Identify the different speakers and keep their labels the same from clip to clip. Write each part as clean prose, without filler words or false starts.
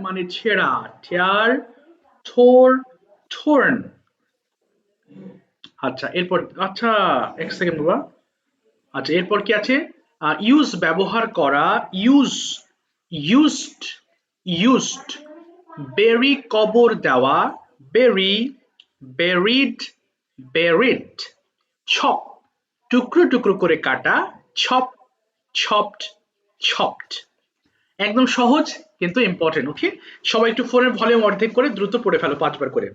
Speaker 1: মানে ছেঁড়া, tear, tore, torn। আচ্ছা এরপর, আচ্ছা এক সেকেন্ড বাবা। আচ্ছা এরপর কি আছে? ইউজ ব্যবহার করা, ইউজ, ইউজড, ইউজড। বেরি কবর দেওয়া, বেরি, বেরিড, বেরিড। ছপ টুকরো টুকরো করে কাটা, ছপ, ছপড, ছপড। একদম সহজ কিন্তু ইম্পর্টেন্ট। ওকে, সবাই একটু ফোনের ভলিউম অর্ধেক করে দ্রুত পড়ে ফেলো ৫ বার করে।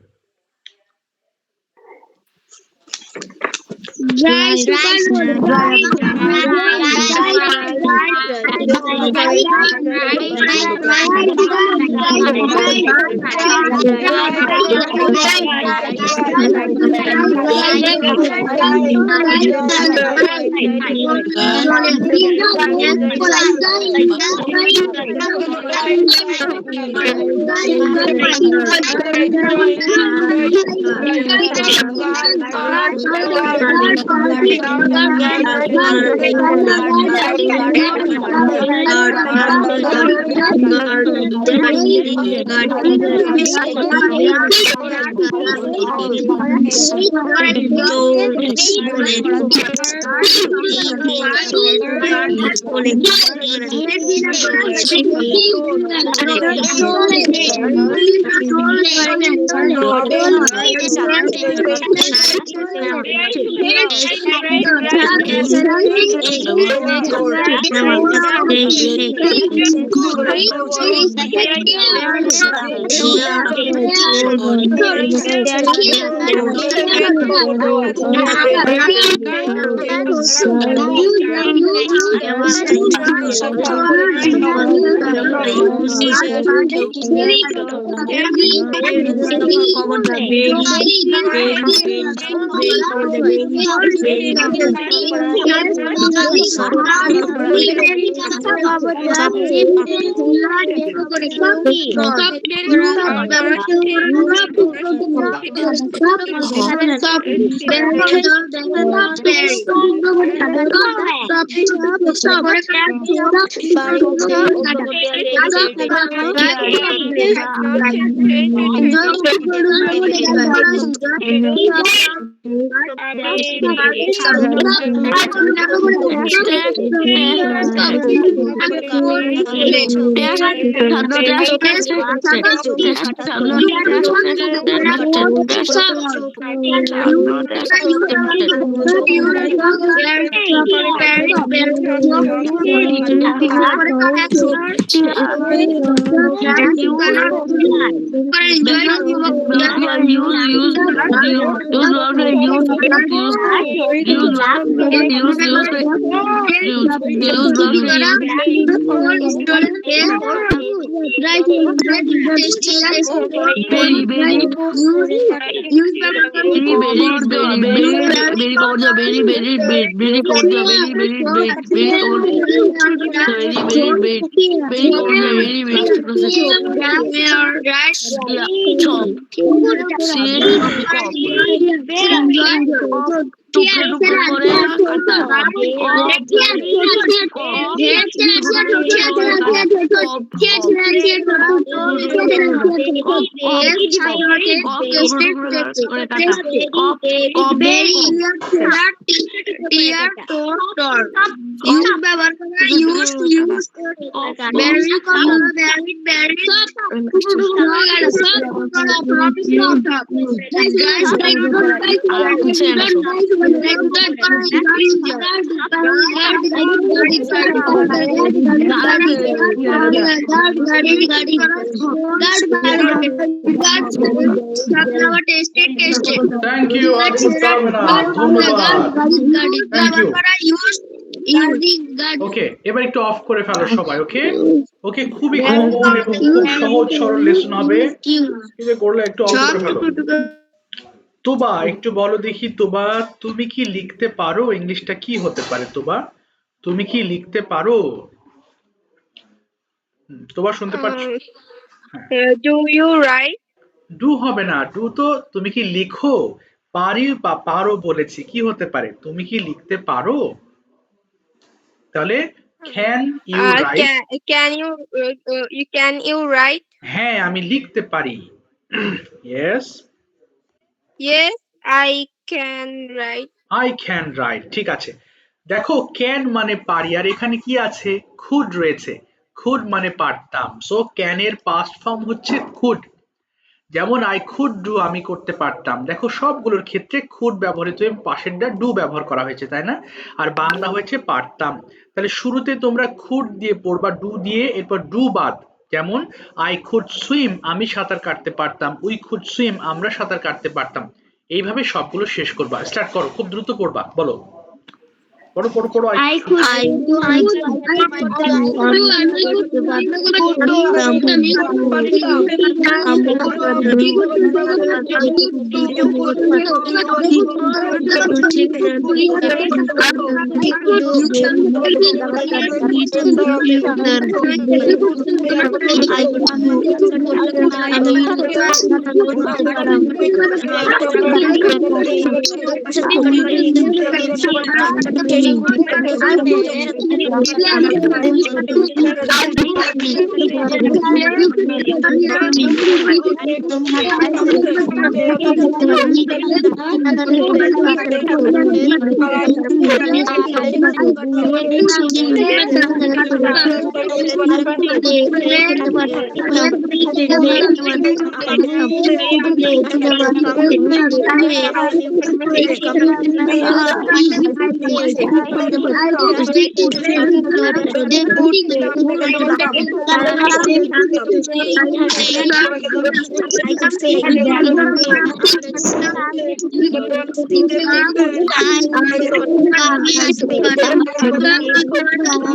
Speaker 2: Rice cooker,
Speaker 1: thank you Abdul Tamina, ধন্যবাদ। Thank you. ওকে, এবার একটু অফ করে ফেলো সবাই। ওকে ওকে, খুবই কমন এবং খুব সহজ সরল লেসন হবে, এটা করলে একটু অফ করে ফেলো। তোবা একটু বলো দেখি, তোবা তুমি কি লিখতে পারো? ইংলিশটা কি হতে পারে তোবা? তুমি কি লিখতে পারো? তোবা শুনতে পাচ্ছ?
Speaker 2: Do you write?
Speaker 1: ডু হবে না, ডু তো তুমি কি লিখো। পারি বা পারো বলেছি, কি হতে পারে? তুমি কি লিখতে পারো? তাহলে can you write?
Speaker 2: Can you write?
Speaker 1: হ্যাঁ আমি লিখতে পারি। Yes
Speaker 2: Yes, I can write.
Speaker 1: I can write, ঠিক আছে। দেখো ক্যান মানে পারি, আর এখানে কি আছে, খুড রয়েছে। খুড মানে পারতাম, সো ক্যান এর পাস্ট ফর্ম হচ্ছে খুড। যেমন আই খুড ডু, আমি করতে পারতাম। দেখো সবগুলোর ক্ষেত্রে খুড ব্যবহৃত এবং পাশেরটা ডু ব্যবহার করা হয়েছে, তাই না? আর বাংলা হয়েছে পারতাম। তাহলে শুরুতে তোমরা খুড দিয়ে পড়বা ডু দিয়ে, এরপর ডু বাদ। যেমন আই কুড সুইম, আমি সাঁতার কাটতে পারতাম। উই কুড সুইম, আমরা সাঁতার কাটতে পারতাম। এইভাবে সবগুলো শেষ করবা। স্টার্ট করো, খুব দ্রুত পড়বা, বলো। পড়ো পড়ো পড়ো।
Speaker 3: I could do, I could do, আমি করতে পারতাম, আমরা করতে পারতাম,
Speaker 1: হ্যাঁ হ্যালো। কে বলছেন? হ্যালো মামুন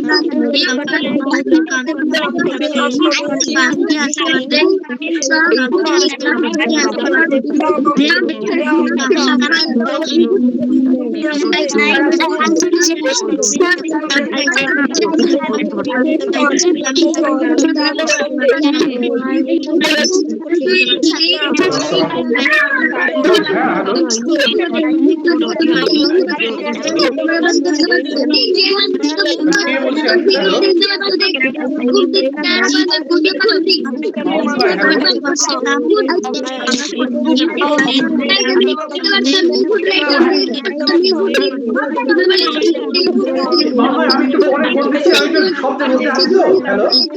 Speaker 1: ভাই, হ্যালো। মামুন ভাই আমি একটু পরে ফোন দিচ্ছি, আমি একটু শব্দের মধ্যে আছি তো। হ্যালো, ফোন দিচ্ছি,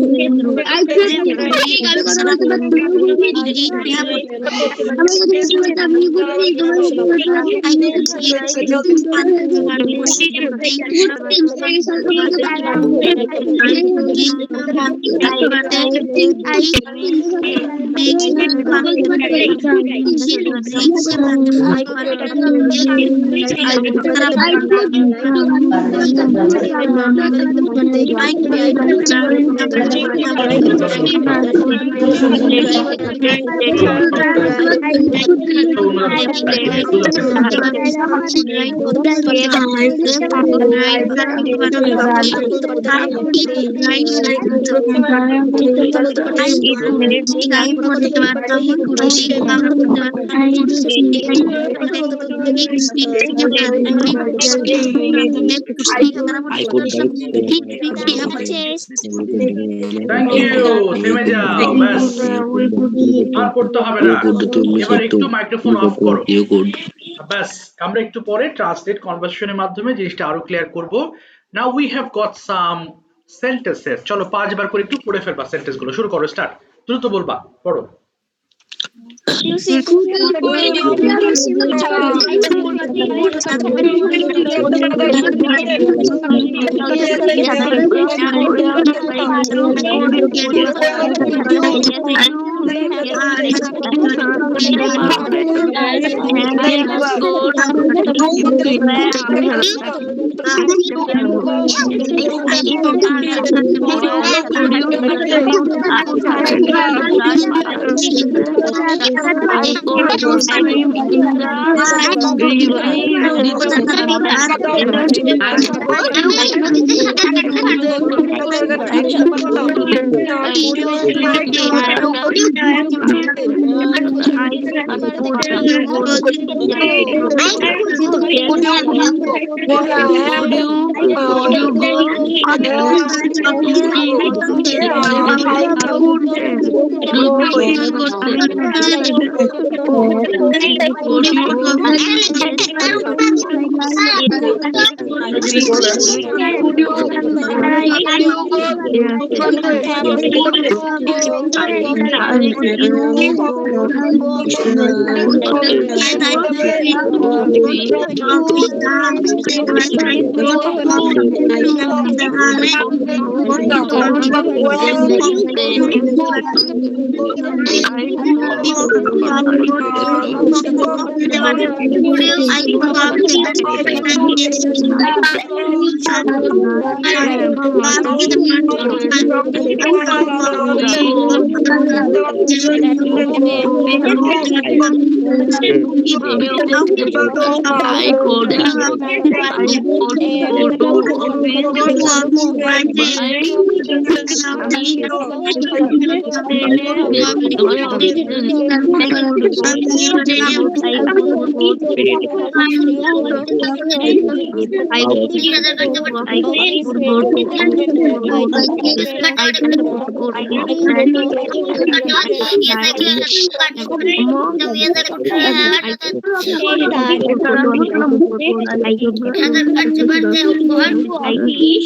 Speaker 1: আচ্ছা আমি ফোন দিচ্ছি, থ্যাংক ইউ। থেমে যাও, ব্যাস আর পড়তে হবে না। এবার একটু মাইক্রোফোন অফ করো, ব্যাস। আমরা একটু পরে ট্রান্সলেট কনভারসেশনের মাধ্যমে জিনিসটা আরো ক্লিয়ার করব। Now we have got some sentences. চলো 5 বার করে একটু পড়ে ফেলবা সেন্টেন্স গুলো। শুরু করো, স্টার্ট। দ্রুত বলবা, পড়ো। যদি বলেন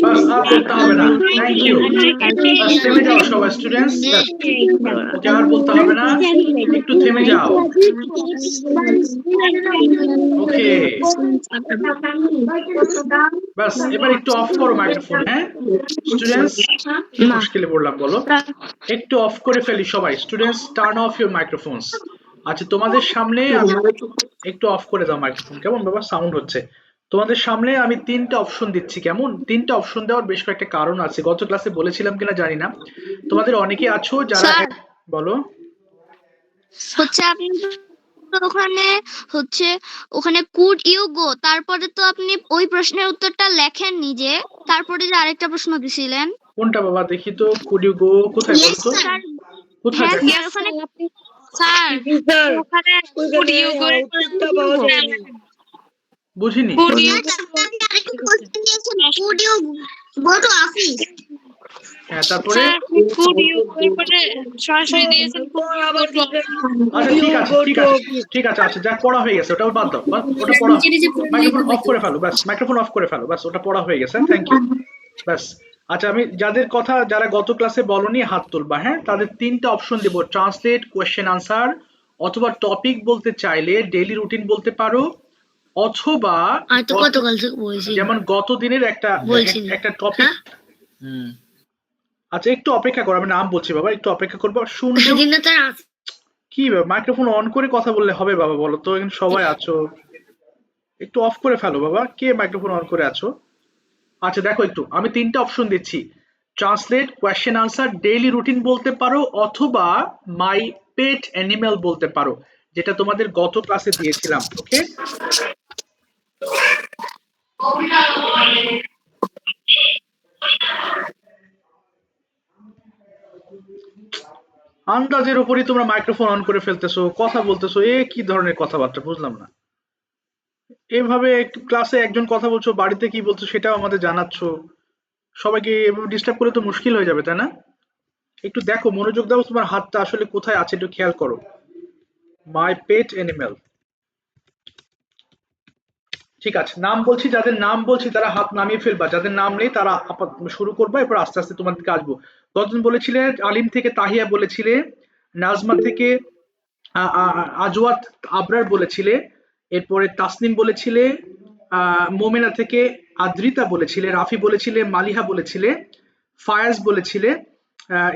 Speaker 1: বাস আর বলতে হবে না, থ্যাংক ইউ। বাস থেমে যাও সবাই স্টুডেন্টস, ওকে আর বলতে হবে না, একটু থেমে যাও। ওকে বাস এবার একটু অফ করো মাইক্রোফোন। হ্যাঁ স্টুডেন্টস, কি মুশকিলে পড়লাম বলো, একটু অফ করে ফেলি সবাই। Students turn off your মাইক্রোফোনস। আচ্ছা তোমাদের সামনে আমি একটু অফ করে দাও মাইক্রোফোন, কেমন বাবা সাউন্ড হচ্ছে। তোমাদের সামনে আমি তিনটা অপশন দিচ্ছি, কেমন? তিনটা অপশন দেওয়ার বেশ কয়েকটা কারণ আছে, গত ক্লাসে বলেছিলাম কিনা জানি না। তোমাদের অনেকে আছো যারা বলো
Speaker 3: হচ্ছে আপনি ওখানে হচ্ছে ওখানে কুড ইউ গো, তারপরে তো আপনি ওই প্রশ্নের উত্তরটা লেখেন নিজে, তারপরে যে আরেকটা প্রশ্ন দিছিলেন।
Speaker 1: কোনটা বাবা দেখি তো, কুড ইউ গো কোথায় বলো তো, কোথায়
Speaker 3: হ্যাঁ
Speaker 1: দেখো?
Speaker 3: স্যার, ওখানে স্যার ওখানে কুড ইউ গো
Speaker 1: বুঝিনি। হ্যাঁ তারপরে আচ্ছা ঠিক আছে ঠিক আছে ঠিক আছে, আচ্ছা যা পড়া হয়ে গেছে ওটা বাদ দাও, ওটা পড়া, মাইক্রোফোন অফ করে ফেলো ব্যাস, মাইক্রোফোন অফ করে ফেলো ব্যাস, ওটা পড়া হয়ে গেছে। থ্যাংক ইউ ব্যাস। আচ্ছা আমি যাদের কথা যারা গত ক্লাসে বলনি হাত তুলবা, হ্যাঁ তাদের তিনটা অপশন দেবো, ট্রান্সলেট, কোয়েশ্চেন আনসার, অথবা টপিক বলতে চাইলে ডেইলি রুটিন বলতে পারো, অথবা যেমন গত দিনের একটা টপিক। আচ্ছা একটু অপেক্ষা করো, আমি নাম বলছি বাবা, একটু অপেক্ষা করবো। শুনলে কি মাইক্রোফোন অন করে কথা বললে হবে বাবা, বলো তো এখানে সবাই আছো, একটু অফ করে ফেলো বাবা, কে মাইক্রোফোন অন করে আছো? আচ্ছা দেখো একটু আমি তিনটা অপশন দিচ্ছি, translate, question answer, daily routine বলতে পারো, অথবা মাই পেট অ্যানিমেল বলতে পারো, যেটা তোমাদের গত ক্লাসে দিয়েছিলাম। ওকে আন্দাজের উপরই তোমরা মাইক্রোফোন অন করে ফেলতেছো, কথা বলতেছো, এ কি ধরনের কথাবার্তা বুঝলাম না। এভাবে ক্লাসে একজন কথা বলছো, বাড়িতে কি বলছো সেটাও আমাদের জানাচ্ছ, সবাইকে ডিস্টার্ব করলে তো মুশকিল হয়ে যাবে তাই না? একটু দেখো, মনোযোগ দাও, তোমার হাতটা আসলে কোথায় আছে একটু খেয়াল করো। মাই পেট অ্যানিমেল, ঠিক আছে নাম বলছি, যাদের নাম বলছি তারা হাত নামিয়ে ফেলবা, যাদের নাম নেই তারা শুরু করবা, এরপর আস্তে আস্তে তোমাদেরকে আসবো। গতদিন বলেছিলে আলিম থেকে তাহিয়া বলেছিলে, নাজমা থেকে আজওয়াত আবরার বলেছিলে, এরপরে তাসনিম বলেছিলে, মোমেনা থেকে আদ্রিতা বলেছিলে, রাফি বলেছিলে, মালিহা বলেছিলে, ফায়াজ বলেছিলে,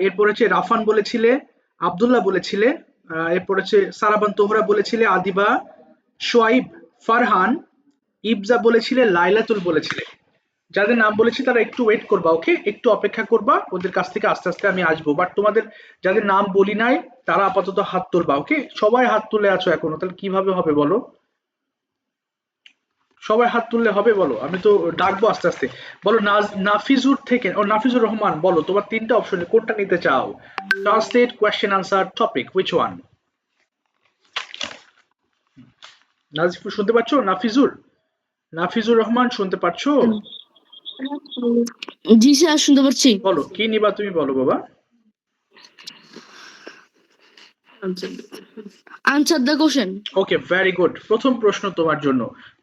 Speaker 1: এরপর হচ্ছে রাফান বলেছিলে, আব্দুল্লাহ বলেছিলে, এরপর হচ্ছে সারাবান তোহরা বলেছিলে, আদিবা, সোয়াইব, ফারহান, ইবজা বলেছিলে, লাইলাতুল বলেছিলে। যাদের নাম বলেছি তারা একটু ওয়েট করবা, ওকে একটু অপেক্ষা করবা, ওদের কাছ থেকে আস্তে আস্তে আমি আসবো। বাট তোমাদের যাদের নাম বলি নাই তারা আপাতত হাত তুলবা, ওকে সবাই হাত তুলে আছো এখনো, তাহলে কিভাবে হবে বলো? সবাই হাত তুললে হবে, বলো, আমি তো ডাকবো আস্তে আস্তে। বলো নাফিজুর থেকে ও নাফিজুর রহমান, বলো তোমার তিনটা অপশন কোনটা নিতে চাও? Translate, question answer, topic, which one? Nazifur শুনতে পাচ্ছো? নাফিজুর রহমান শুনতে পাচ্ছো?
Speaker 4: জি স্যার, শুনতে পাচ্ছি।
Speaker 1: বলো কি নিবা তুমি, বলো বাবা।
Speaker 4: Answer the question.
Speaker 1: Okay, very good. প্রথম প্রশ্ন তোমার জন্য,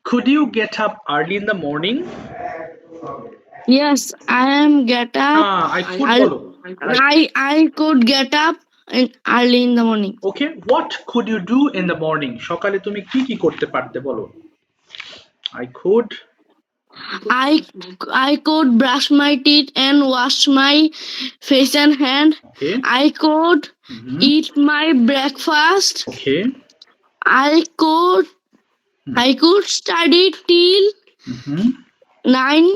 Speaker 1: could you get up early in the morning?
Speaker 4: Yes, I am get up.
Speaker 1: I could
Speaker 4: I
Speaker 1: বলো।
Speaker 4: I could get up early in the morning.
Speaker 1: Okay, what could you do in the morning? সকালে তুমি কি কি করতে পারতে, বলো। I could,
Speaker 4: I could brush my teeth and wash my face and hand.
Speaker 1: okay,
Speaker 4: I could
Speaker 1: mhm,
Speaker 4: eat my breakfast.
Speaker 1: okay,
Speaker 4: I could study till
Speaker 1: mhm,
Speaker 4: 9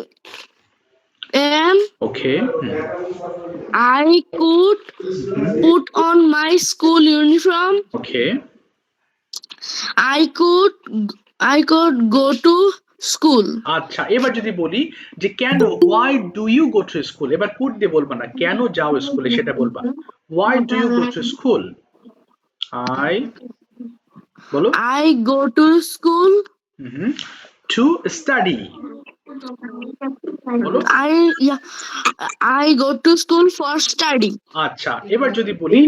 Speaker 4: a.m.
Speaker 1: okay,
Speaker 4: I could put on my school uniform.
Speaker 1: okay,
Speaker 4: I could go to school.
Speaker 1: আচ্ছা, এবার যদি বলি যে কেন, why do you go to school, এবার could দিয়ে বলবা না, কেন যাও স্কুলে সেটা বলবা। why do you go to school? I, বলো।
Speaker 4: I go to school.
Speaker 1: mhm, to study, বলো।
Speaker 4: I go to school for study.
Speaker 1: আচ্ছা, এবার যদি বলি,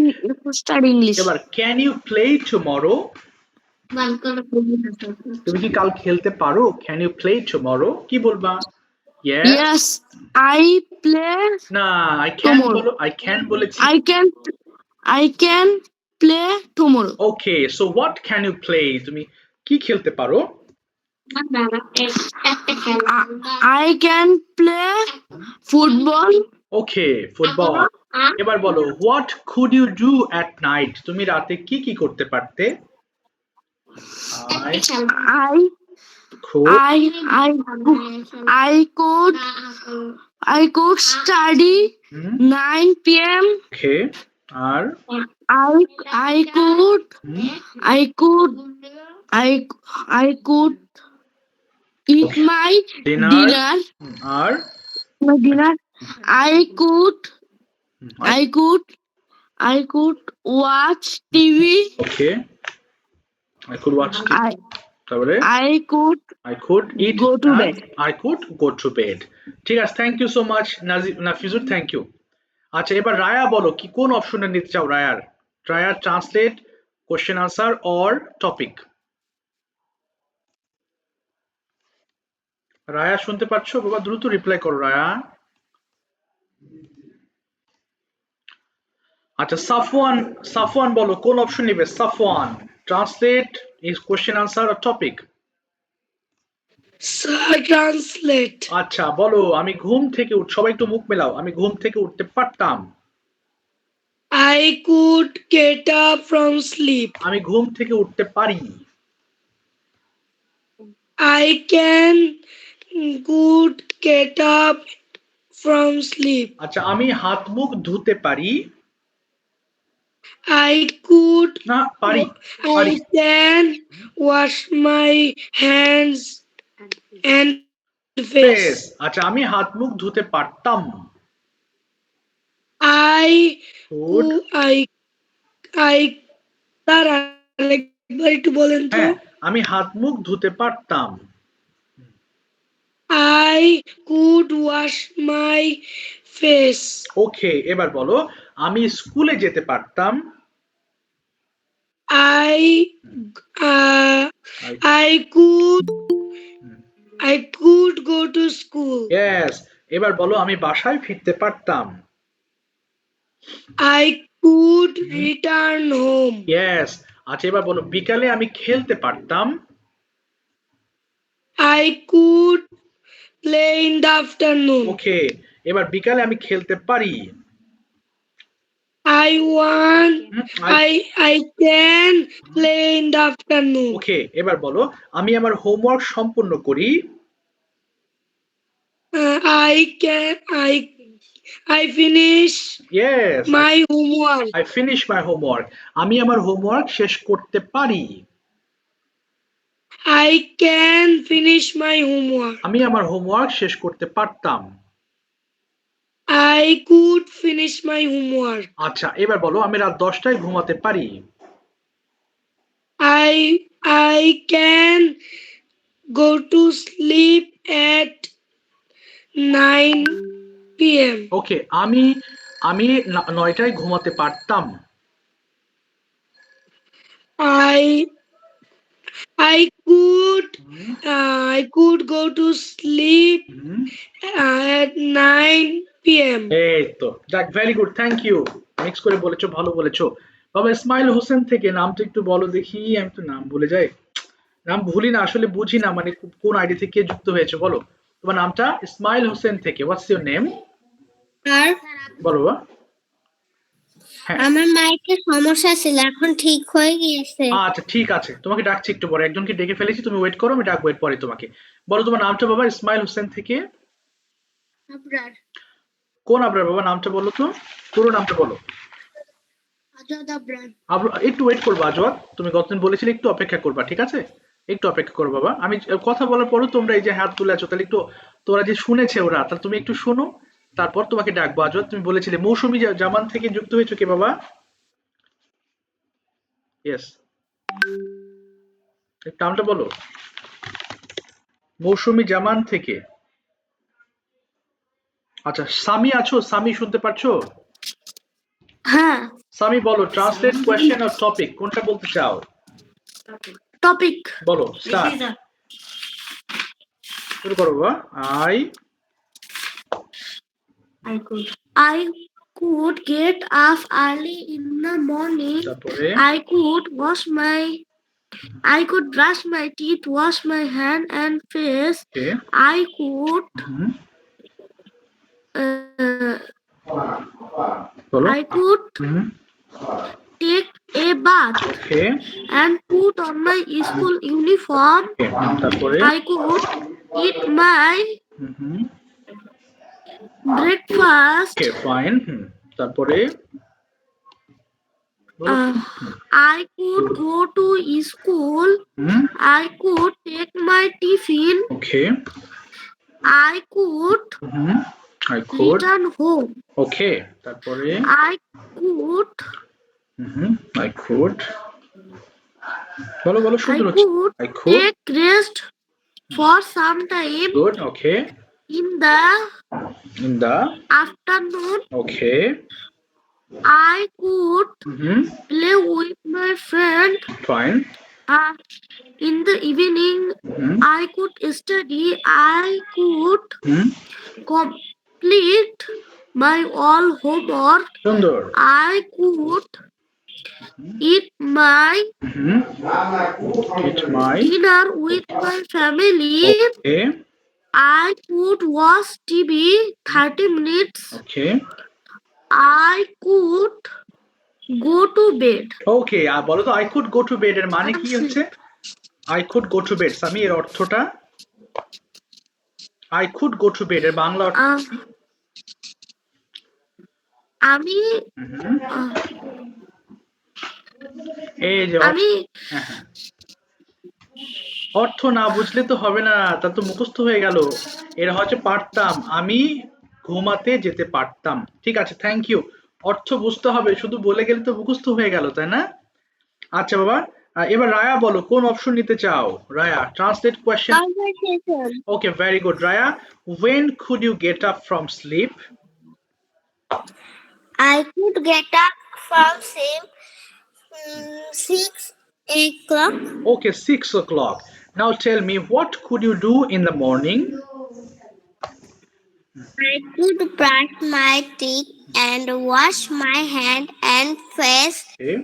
Speaker 4: Study English.
Speaker 1: এবার can you play tomorrow? তুমি কি কাল খেলতে পারো? can you play tomorrow? কি বলবা? yes,
Speaker 4: Yes, I play
Speaker 1: না, I can
Speaker 4: tomorrow.
Speaker 1: বলো, I can বলেছি।
Speaker 4: I can play tomorrow.
Speaker 1: okay, so what can you play? তুমি কি খেলতে পারো?
Speaker 4: I can play football.
Speaker 1: okay, football. এবার বলো, what could you do at night? তুমি রাতে কি কি করতে পারতে? I could,
Speaker 4: I could study
Speaker 1: hmm,
Speaker 4: 9 p.m.
Speaker 1: okay, R
Speaker 4: I could eat
Speaker 1: Okay.
Speaker 4: my
Speaker 1: dinner,
Speaker 4: dinner.
Speaker 1: R
Speaker 4: I could watch TV.
Speaker 1: okay, I could watch TV, তারপরে
Speaker 4: I could
Speaker 1: eat,
Speaker 4: go to
Speaker 1: and
Speaker 4: bed.
Speaker 1: I could go to bed. ঠিক আছে, thank you so much Nafizur, thank you. আচ্ছা, এবার রায়া বলো কি কোন অপশনে নিতে চাও? রায়ার translate, question answer or topic. Raya শুনতে পাচ্ছো বাবা? দ্রুত রিপ্লাই করো রায়া। আচ্ছা, সাফওয়ান বলো কোন অপশন নিবে? Safwan, translate, is question answer or topic?
Speaker 5: Translate.
Speaker 1: আচ্ছা, বলো আমি ঘুম থেকে সবাই একটু মুখ মেলাও, আমি ঘুম থেকে উঠতে পারতাম।
Speaker 5: I could get up from sleep.
Speaker 1: আমি ঘুম থেকে উঠতে পারি।
Speaker 5: I could get up from sleep.
Speaker 1: আচ্ছা, আমি হাত মুখ ধুতে পারি।
Speaker 5: I could.
Speaker 1: না, পারি।
Speaker 5: I can wash my hands and face.
Speaker 1: আচ্ছা, আমি হাত মুখ ধুতে পারতাম।
Speaker 5: I
Speaker 1: Could,
Speaker 5: তার আরেকবার একটু বলেন তো।
Speaker 1: হ্যাঁ, আমি হাত মুখ ধুতে পারতাম।
Speaker 5: I could wash my face.
Speaker 1: ওকে, এবার বলো আমি স্কুলে যেতে পারতাম।
Speaker 5: I could go to school.
Speaker 1: Yes, এবার বলো আমি বাসায় ফিরতে পারতাম।
Speaker 5: I could return home.
Speaker 1: Yes, আচ্ছা, এবার বলো বিকালে আমি খেলতে পারতাম।
Speaker 5: I could play in the afternoon.
Speaker 1: ওকে, এবার বিকালে আমি খেলতে পারি।
Speaker 5: I can play in the afternoon.
Speaker 1: ওকে, এবার বলো আমি আমার হোমওয়ার্ক সম্পূর্ণ করি।
Speaker 5: I finish
Speaker 1: Yes,
Speaker 5: my homework.
Speaker 1: I finish my homework. আমি আমার হোমওয়ার্ক শেষ করতে পারি।
Speaker 5: I can finish my homework.
Speaker 1: আমি আমার হোমওয়ার্ক শেষ করতে পারতাম।
Speaker 5: I could finish my homework.
Speaker 1: আচ্ছা, এবার বলো আমি রাত 10টায় ঘুমাতে পারি।
Speaker 5: I can go to sleep at 9 p.m.
Speaker 1: ওকে, আমি 9টায় ঘুমাতে পারতাম।
Speaker 5: I could go to sleep at 9 p.m.
Speaker 1: এই তো, যাক, very good, thank you. Mix করে বলেছো, ভালো বলেছো। বাবা ইসমাইল হোসেন থেকে নামটা একটু বলো দেখি, আমি তো নাম ভুলে যাই। নাম ভুলি না, আসলে বুঝি না, মানে কোন আইডি থেকে যুক্ত হয়েছে বলো। তোমার নামটা ইসমাইল হোসেন থেকে, হোয়াটস ইউর নেম?
Speaker 6: আর
Speaker 1: বলো বাবা। হ্যাঁ,
Speaker 6: আমার মাইকের সমস্যা ছিল, এখন ঠিক হয়ে গিয়েছে।
Speaker 1: আচ্ছা ঠিক আছে, তোমাকে ডাকছি একটু পরে, একজনকে ডেকে ফেলেছি, তুমি ওয়েট করো, আমি ডাকবো এর পরে তোমাকে। বলো তোমার নামটা বাবা, ইসমাইল হোসেন থেকে।
Speaker 6: আবরার,
Speaker 1: কোন আবরার বাবা, নামটা বলো তো, পুরো নামটা বলো।
Speaker 6: আজাদ আবরার।
Speaker 1: একটু ওয়েট করবা আজওয়াত, তুমি গতদিন বলেছিলে একটু অপেক্ষা করবা, ঠিক আছে? একটু অপেক্ষা করো বাবা, আমি কথা বলার পরও তোমরা এই যে হাত তুলে আছো, তাহলে একটু, তোরা যে শুনেছে ওরা, তাহলে তুমি একটু শোনো, তারপর তোমাকে ডাকবো। আজওয়াত তুমি বলেছিলে মৌসুমী জামান থেকে যুক্ত হয়েছো কে বাবা? ইয়েস, নামটা বলো। মৌসুমী জামান থেকে। আচ্ছা, সামি আছো? সামি শুনতে পাচ্ছো?
Speaker 4: হ্যাঁ,
Speaker 1: সামি বলো, ট্রান্সলেট কোয়েশ্চেন আর টপিক, কোনটা বলতে চাও?
Speaker 4: টপিক।
Speaker 1: বলো, স্টার্ট, শুরু করো বাবা।
Speaker 4: I could get up early in the morning.
Speaker 1: তারপরে
Speaker 4: I could brush my teeth, wash my hand and face.
Speaker 1: Okay,
Speaker 4: I could
Speaker 1: বলো।
Speaker 4: I could take a bath
Speaker 1: okay,
Speaker 4: and put on my school uniform.
Speaker 1: তারপরে
Speaker 4: I could eat my
Speaker 1: hmm,
Speaker 4: breakfast.
Speaker 1: Okay, fine, তারপরে বলো।
Speaker 4: I could go to school.
Speaker 1: Hmm,
Speaker 4: I could take my tiffin.
Speaker 1: Okay,
Speaker 4: I could
Speaker 1: I could,
Speaker 4: return home.
Speaker 1: ওকে, তারপরে
Speaker 4: I could
Speaker 1: I could, বলো বলো,
Speaker 4: I
Speaker 1: সুন্দর হচ্ছে।
Speaker 4: could
Speaker 1: I could,
Speaker 4: take rest for some time
Speaker 1: good, okay,
Speaker 4: in the
Speaker 1: in the,
Speaker 4: afternoon.
Speaker 1: Okay,
Speaker 4: I could play with my friend.
Speaker 1: Fine,
Speaker 4: In the evening, I could study. I could complete my all homework.
Speaker 1: সুন্দর,
Speaker 4: I could eat my
Speaker 1: it my,
Speaker 4: dinner with my family.
Speaker 1: Okay,
Speaker 4: I could watch TV 30 minutes.
Speaker 1: Okay,
Speaker 4: I could go to bed.
Speaker 1: ওকে, আর বলো তো, I could go to bed এর মানে কি হচ্ছে? I could go to bed, আমি এর অর্থটা, I could go to bed এর বাংলা অর্থ কি?
Speaker 4: আমি
Speaker 1: এই যে
Speaker 4: আমি
Speaker 1: অর্থ না বুঝলে তো হবে না, তা তো মুখস্থ হয়ে গেল। এর হচ্ছে পারতাম, আমি ঘুমাতে যেতে পারতাম। ঠিক আছে, থ্যাংক ইউ। অর্থ বুঝতে হবে, শুধু বলে গেলে তো মুখস্থ হয়ে গেল, তাই না? আচ্ছা বাবা, এবার রায়া বলো কোন অপশন নিতে চাও? Raya, translate question.
Speaker 6: Conversation.
Speaker 1: Okay, very good Raya. When could you get up from sleep?
Speaker 6: I could get up from sleep 6 o'clock.
Speaker 1: Okay, 6 o'clock. Now tell me, what could you do in the morning?
Speaker 6: I could brush my teeth and wash my hand and face.
Speaker 1: Okay.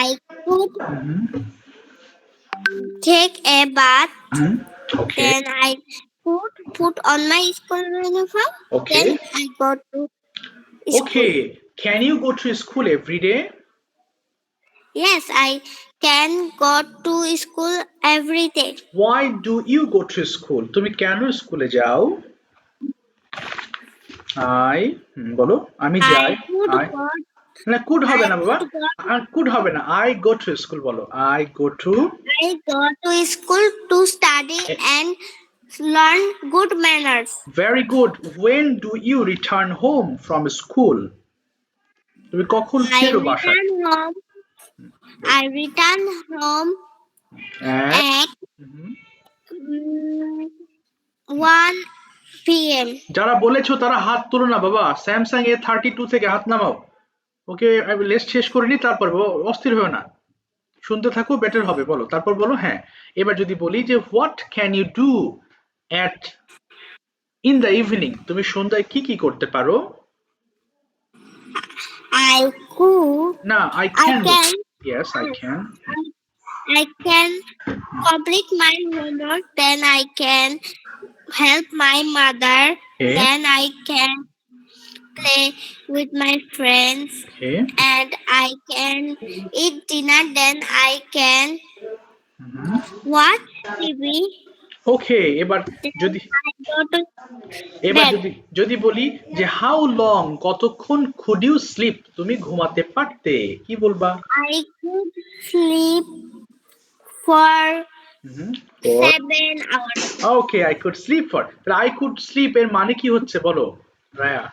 Speaker 6: I could take a bath.
Speaker 1: Okay.
Speaker 6: Then I could put on my school uniform.
Speaker 1: Okay.
Speaker 6: Then I go to school.
Speaker 1: Okay. Can you go to school every day?
Speaker 6: Yes, I can go to school every day.
Speaker 1: Why do you go to school? তুমি কেন স্কুলে যাও? বলো, আমি যাই।
Speaker 6: I could go
Speaker 1: না could হবে না বাবা,
Speaker 6: I
Speaker 1: কুড হবে না, আই গো টু স্কুল বলো, I go to.
Speaker 6: go to school to study and learn good manners.
Speaker 1: Very good. When do you return home from school? তুমি কখন
Speaker 6: I
Speaker 1: ফেরো বাসায়?
Speaker 6: return home. I return home
Speaker 1: At
Speaker 6: at
Speaker 1: hmm.
Speaker 6: 1 p.m.
Speaker 1: যারা বলেছো তারা হাত তুলো না বাবা, স্যামসাং A32 থেকে হাত নামাও। ওকে আমি লিস্ট শেষ করিনি, তারপর অস্থির হয়েও না, শুনতে থাকো, বেটার হবে। বলো, তারপর বলো। হ্যাঁ, এবার যদি বলি যে what can you do at in the evening, তুমি সন্ধ্যায় কি কি করতে পারো?
Speaker 6: I could.
Speaker 1: না, I
Speaker 6: I
Speaker 1: can.
Speaker 6: can.
Speaker 1: Yes, I can.
Speaker 6: I can complete my homework. Then I can help my mother.
Speaker 1: Okay.
Speaker 6: Then I can play with my friends.
Speaker 1: Okay.
Speaker 6: And I can eat dinner. Then I can watch TV.
Speaker 1: ওকে, এবার যদি
Speaker 6: I go to
Speaker 1: এবার
Speaker 6: bed.
Speaker 1: যদি যদি বলি যে how long, কতক্ষণ could you sleep, তুমি ঘুমাতে পারতে, কি বলবা?
Speaker 6: I could sleep for
Speaker 1: hmm.
Speaker 6: 7 hours.
Speaker 1: Okay, I could sleep for, তাহলে আই কুড স্লিপ এর মানে কি হচ্ছে বলো রায়া?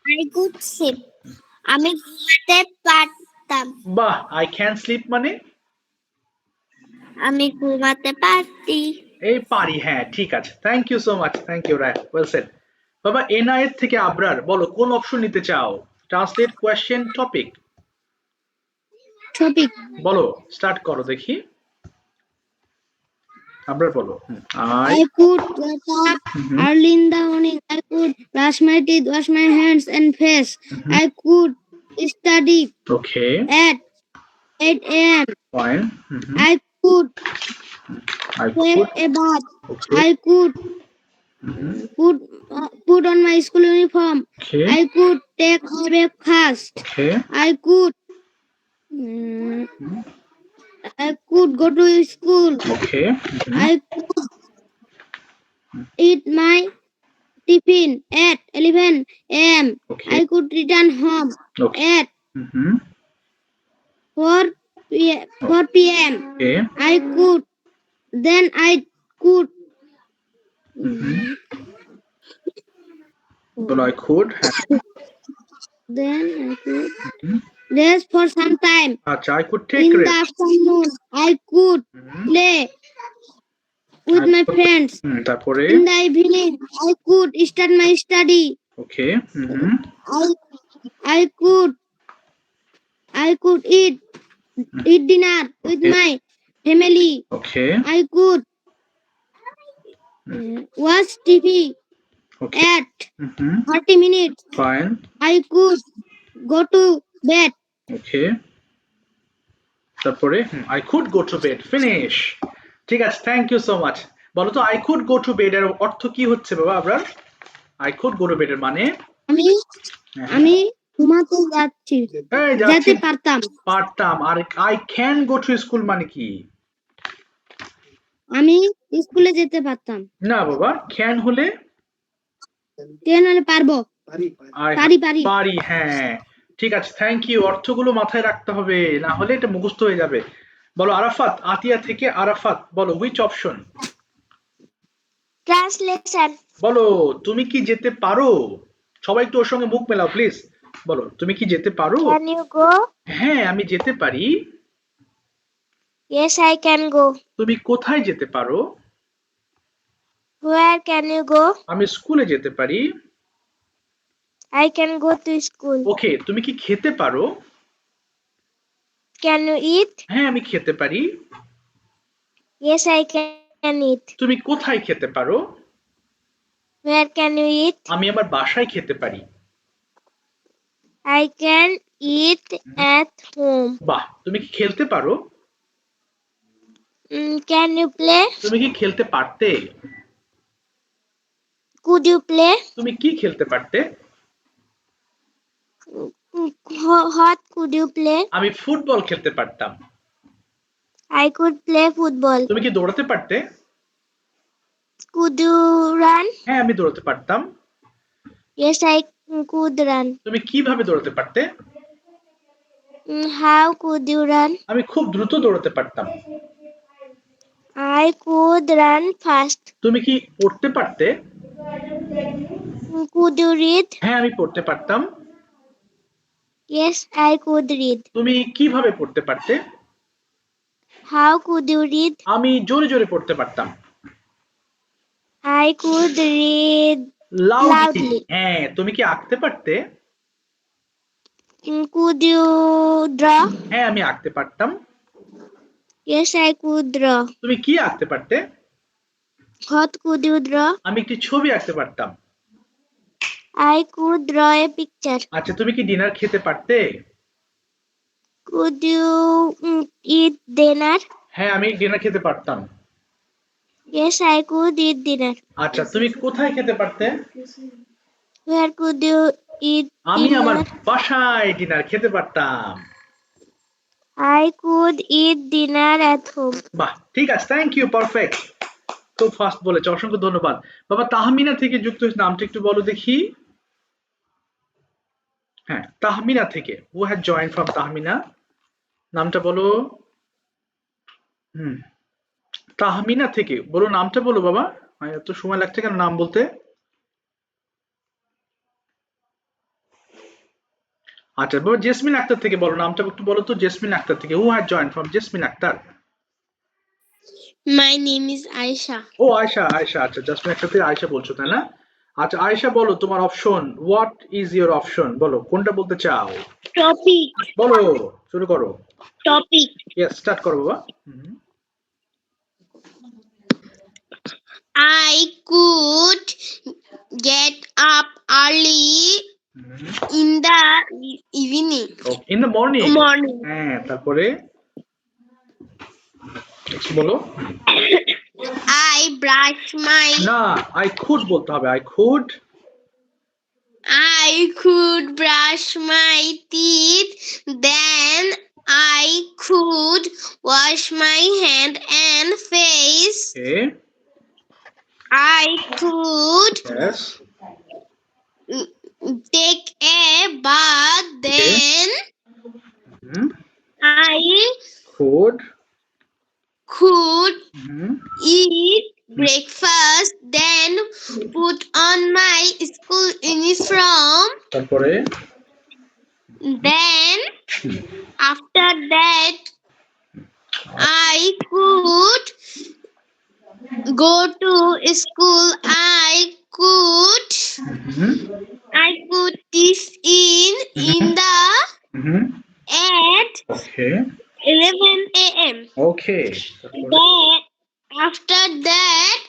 Speaker 6: I could sleep. আমি ঘুমাতে পারতাম।
Speaker 1: বাহ, আই ক্যান স্লিপ মানে?
Speaker 6: আমি ঘুমাতে পারতি।
Speaker 1: এই পারি, হ্যাঁ ঠিক আছে, thank you so much, thank you Raya, well said. বাবা এনআইএর থেকে আবরার, বলো কোন অপশন নিতে চাও? Translate, question, topic,
Speaker 3: topic.
Speaker 1: বলো, স্টার্ট করো দেখি। আবরার বলো। I
Speaker 3: I could wake up early in the morning. I could brush my teeth, wash my hands and face. I could study
Speaker 1: okay,
Speaker 3: at 8 a.m.
Speaker 1: Fine.
Speaker 3: I could
Speaker 1: I
Speaker 3: take
Speaker 1: could.
Speaker 3: a bath.
Speaker 1: Okay,
Speaker 3: I could put on my school uniform.
Speaker 1: Okay,
Speaker 3: I could take a breakfast.
Speaker 1: Okay,
Speaker 3: I could mm, I could go to school.
Speaker 1: Okay,
Speaker 3: I could eat my tiffin at 11 a.m.
Speaker 1: Okay,
Speaker 3: I could return home
Speaker 1: okay,
Speaker 3: at 4 p.m.
Speaker 1: Okay,
Speaker 3: I could then I could
Speaker 1: বলো I could.
Speaker 3: then I could rest for some time.
Speaker 1: আচ্ছা, I could take
Speaker 3: In the
Speaker 1: rest.
Speaker 3: afternoon, I could play with my friends.
Speaker 1: তারপরে
Speaker 3: In the evening, I could start my study.
Speaker 1: Okay,
Speaker 3: I could eat dinner with my family.
Speaker 1: Okay,
Speaker 3: I could watch TV
Speaker 1: okay,
Speaker 3: at 30 minutes.
Speaker 1: Fine,
Speaker 3: I could go to bed.
Speaker 1: ওকে, তারপরে I could go to bed, finish. ঠিক আছে, thank you so much. বলো তো I could go to bed এর অর্থ কি হচ্ছে বাবা Abrar? I could go to bed এর মানে?
Speaker 3: আমি ঘুমাতে যাচ্ছি,
Speaker 1: এই
Speaker 3: যেতে
Speaker 1: যাচ্ছি,
Speaker 3: পারতাম।
Speaker 1: আর I can go to school মানে কি?
Speaker 3: আমি স্কুলে যেতে পারতাম।
Speaker 1: না বাবা, ক্যান হলে
Speaker 3: কেন হলে পারবো, পারি।
Speaker 1: হ্যাঁ ঠিক আছে, থ্যাংক ইউ। অর্থগুলো মাথায় রাখতে হবে, না হলে এটা মুখস্থ হয়ে যাবে। বলো আরাফাত, আতিয়া থেকে আরাফাত, বলো হুইচ অপশন?
Speaker 6: Translation.
Speaker 1: বলো তুমি কি যেতে পারো? সবাই একটু ওর সঙ্গে মুখ মেলাও প্লিজ। বলো তুমি কি যেতে পারো?
Speaker 6: Can you go?
Speaker 1: হ্যাঁ আমি যেতে পারি।
Speaker 6: Yes, I can go.
Speaker 1: তুমি কোথায় যেতে পারো?
Speaker 6: Where can you go?
Speaker 1: আমি স্কুলে যেতে পারি।
Speaker 6: I can go to school.
Speaker 1: ওকে, তুমি কি খেতে পারো?
Speaker 6: Can you eat?
Speaker 1: হ্যাঁ আমি খেতে পারি।
Speaker 6: Yes, I can eat.
Speaker 1: তুমি কোথায় খেতে পারো?
Speaker 6: Where can you eat?
Speaker 1: আমি আমার বাসায় খেতে পারি।
Speaker 6: I can eat at home.
Speaker 1: বাহ, তুমি কি খেলতে পারো?
Speaker 6: Can you play?
Speaker 1: তুমি কি খেলতে পারতে?
Speaker 6: Could you play?
Speaker 1: তুমি কি খেলতে পারতে?
Speaker 6: What could you play?
Speaker 1: আমি ফুটবল খেলতে পারতাম।
Speaker 6: I could play football.
Speaker 1: তুমি কি দৌড়াতে পারতে?
Speaker 6: Could you run?
Speaker 1: হ্যাঁ আমি দৌড়াতে পারতাম।
Speaker 6: Yes, I could run.
Speaker 1: তুমি কিভাবে দৌড়াতে পারতে?
Speaker 6: How could you run?
Speaker 1: আমি খুব দ্রুত দৌড়াতে পারতাম।
Speaker 6: I could run fast.
Speaker 1: তুমি কি পড়তে পারতে?
Speaker 6: Could you read?
Speaker 1: হ্যাঁ, আমি পড়তে পারতাম।
Speaker 6: Yes, I could read.
Speaker 1: তুমি কিভাবে পড়তে পারতে?
Speaker 6: How could you read?
Speaker 1: আমি জোরে জোরে পড়তে পারতাম।
Speaker 6: I could read
Speaker 1: loudly.
Speaker 6: loudly.
Speaker 1: হ্যাঁ, তুমি কি আঁকতে পারতে?
Speaker 6: Could you draw?
Speaker 1: হ্যাঁ, আমি আঁকতে পারতাম।
Speaker 6: Yes, I could draw.
Speaker 1: তুমি কি আঁকতে পারতে?
Speaker 6: What could you draw?
Speaker 1: আমি একটি ছবি আঁকতে পারতাম।
Speaker 6: I could draw a picture.
Speaker 1: আচ্ছা, তুমি কি ডিনার খেতে পারতে?
Speaker 6: Could you eat dinner?
Speaker 1: হ্যাঁ, আমি ডিনার খেতে পারতাম।
Speaker 6: Yes, I could eat dinner.
Speaker 1: আচ্ছা, তুমি কোথায় খেতে পারতে?
Speaker 6: Where could you eat
Speaker 1: আমি আমার
Speaker 6: dinner?
Speaker 1: বাসায় ডিনার খেতে পারতাম।
Speaker 6: I could eat dinner at home.
Speaker 1: বাহ, ঠিক আছে, থ্যাংক ইউ, পারফেক্ট। খুব ফাস্ট বলেছো, অসংখ্য ধন্যবাদ। বাবা তাহমিনা থেকে যুক্ত হয়েছে, নামটা একটু বলো দেখি। হ্যাঁ, তাহমিনা থেকে। Who has join from Tahmina? নামটা বলো। তাহমিনা থেকে বলো, নামটা বলো বাবা। এত সময় লাগছে কেন নাম বলতে? আচ্ছা বাবা, জেসমিন আক্তার থেকে বলো, নামটা একটু বলো তো। জেসমিন আক্তার থেকে। Who has join from? Jasmine Akhtar.
Speaker 2: My name is Aisha.
Speaker 1: ও আয়েশা, আয়েশা। আচ্ছা, জেসমিন আক্তার থেকে আয়েশা বলছো, তাই না? আচ্ছা আয়েশা, বলো তোমার option. What is your option? বলো কোনটা বলতে চাও।
Speaker 2: Topic.
Speaker 1: বলো, শুরু করো।
Speaker 2: Topic.
Speaker 1: ইয়েস, স্টার্ট করো বাবা।
Speaker 2: I could get up early in the evening.
Speaker 1: In the morning.
Speaker 2: Morning.
Speaker 1: হ্যাঁ, তারপরে বলো।
Speaker 2: I brush my.
Speaker 1: না, আই কুড বলতে হবে। I could.
Speaker 2: I could brush my teeth. Then I could wash my hand and face.
Speaker 1: Okay,
Speaker 2: I could
Speaker 1: yes,
Speaker 2: take a bath. Then I
Speaker 1: could,
Speaker 2: could eat breakfast. Then put on my school uniform.
Speaker 1: তারপরে
Speaker 2: Then after that I could go to school. I could teach in the at
Speaker 1: okay,
Speaker 2: 11 a.m.
Speaker 1: Okay,
Speaker 2: Then after that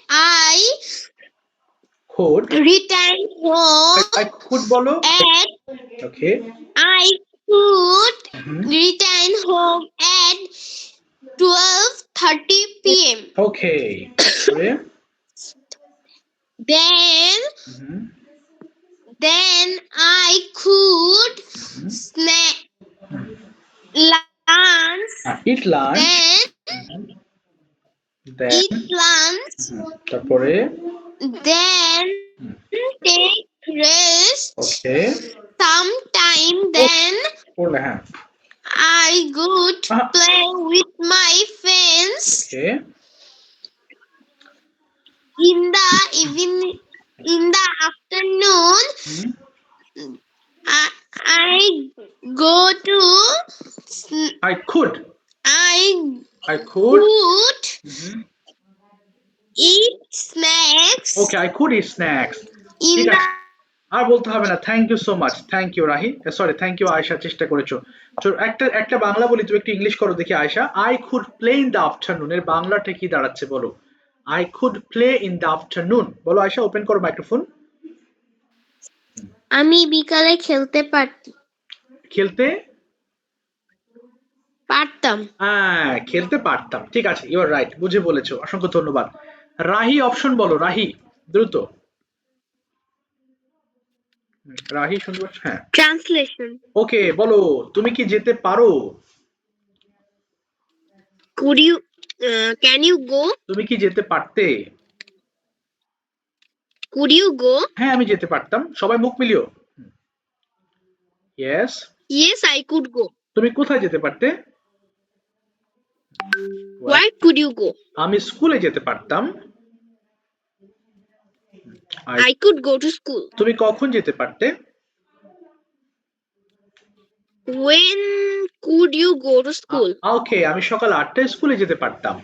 Speaker 2: I
Speaker 1: could.
Speaker 2: return home
Speaker 1: I could বলো।
Speaker 2: at
Speaker 1: okay,
Speaker 2: I could return home at 12:30 p.m.
Speaker 1: ওকে, তারপরে
Speaker 2: Then I could snack lunch.
Speaker 1: It lunch.
Speaker 2: Then eat lunch.
Speaker 1: তারপরে
Speaker 2: Then take rest.
Speaker 1: ওকে,
Speaker 2: Sometime then
Speaker 1: পড়লে। হ্যাঁ,
Speaker 2: I go to play with my friends.
Speaker 1: Okay,
Speaker 2: In the evening, in the afternoon, I go to
Speaker 1: I could.
Speaker 2: I
Speaker 1: I could.
Speaker 2: could eat snacks
Speaker 1: okay, I could eat snacks.
Speaker 2: in
Speaker 1: ঠিক
Speaker 2: the
Speaker 1: আছে, আর বলতে হবে না। Thank you so much. Thank you Rahi, sorry, thank you Ayesha, চেষ্টা করেছো। একটা একটা বাংলা বলি, তুমি একটু ইংলিশ করো দেখি Ayesha. I could play in the afternoon এর বাংলাটা কি দাঁড়াচ্ছে বলো। I could play in the afternoon বলো আয়েশা। ওপেন করো মাইক্রোফোন।
Speaker 2: আমি বিকালে খেলতে
Speaker 1: খেলতে
Speaker 2: পারতাম।
Speaker 1: হ্যাঁ, খেলতে পারতাম। ঠিক আছে, ইউ আর রাইট, বুঝে বলেছো, অসংখ্য ধন্যবাদ। রাহি অপশন বলো, রাহি দ্রুত। রাহি শুনতে পাচ্ছ? হ্যাঁ,
Speaker 2: Translation.
Speaker 1: ওকে, বলো তুমি কি যেতে পারো।
Speaker 2: Could you? Can you go?
Speaker 1: তুমি কি যেতে পারতে।
Speaker 2: Could you go?
Speaker 1: হ্যাঁ, আমি যেতে পারতাম। সবাই মুখ মিলিও। Yes,
Speaker 2: Yes, I could go.
Speaker 1: তুমি কোথায় যেতে পারতে?
Speaker 3: Where could you go?
Speaker 1: আমি স্কুলে যেতে পারতাম।
Speaker 3: I could go to school.
Speaker 1: তুমি কখন যেতে পারতে?
Speaker 3: When could you go to school?
Speaker 1: ওকে, আমি সকাল 8টায় স্কুলে যেতে পারতাম।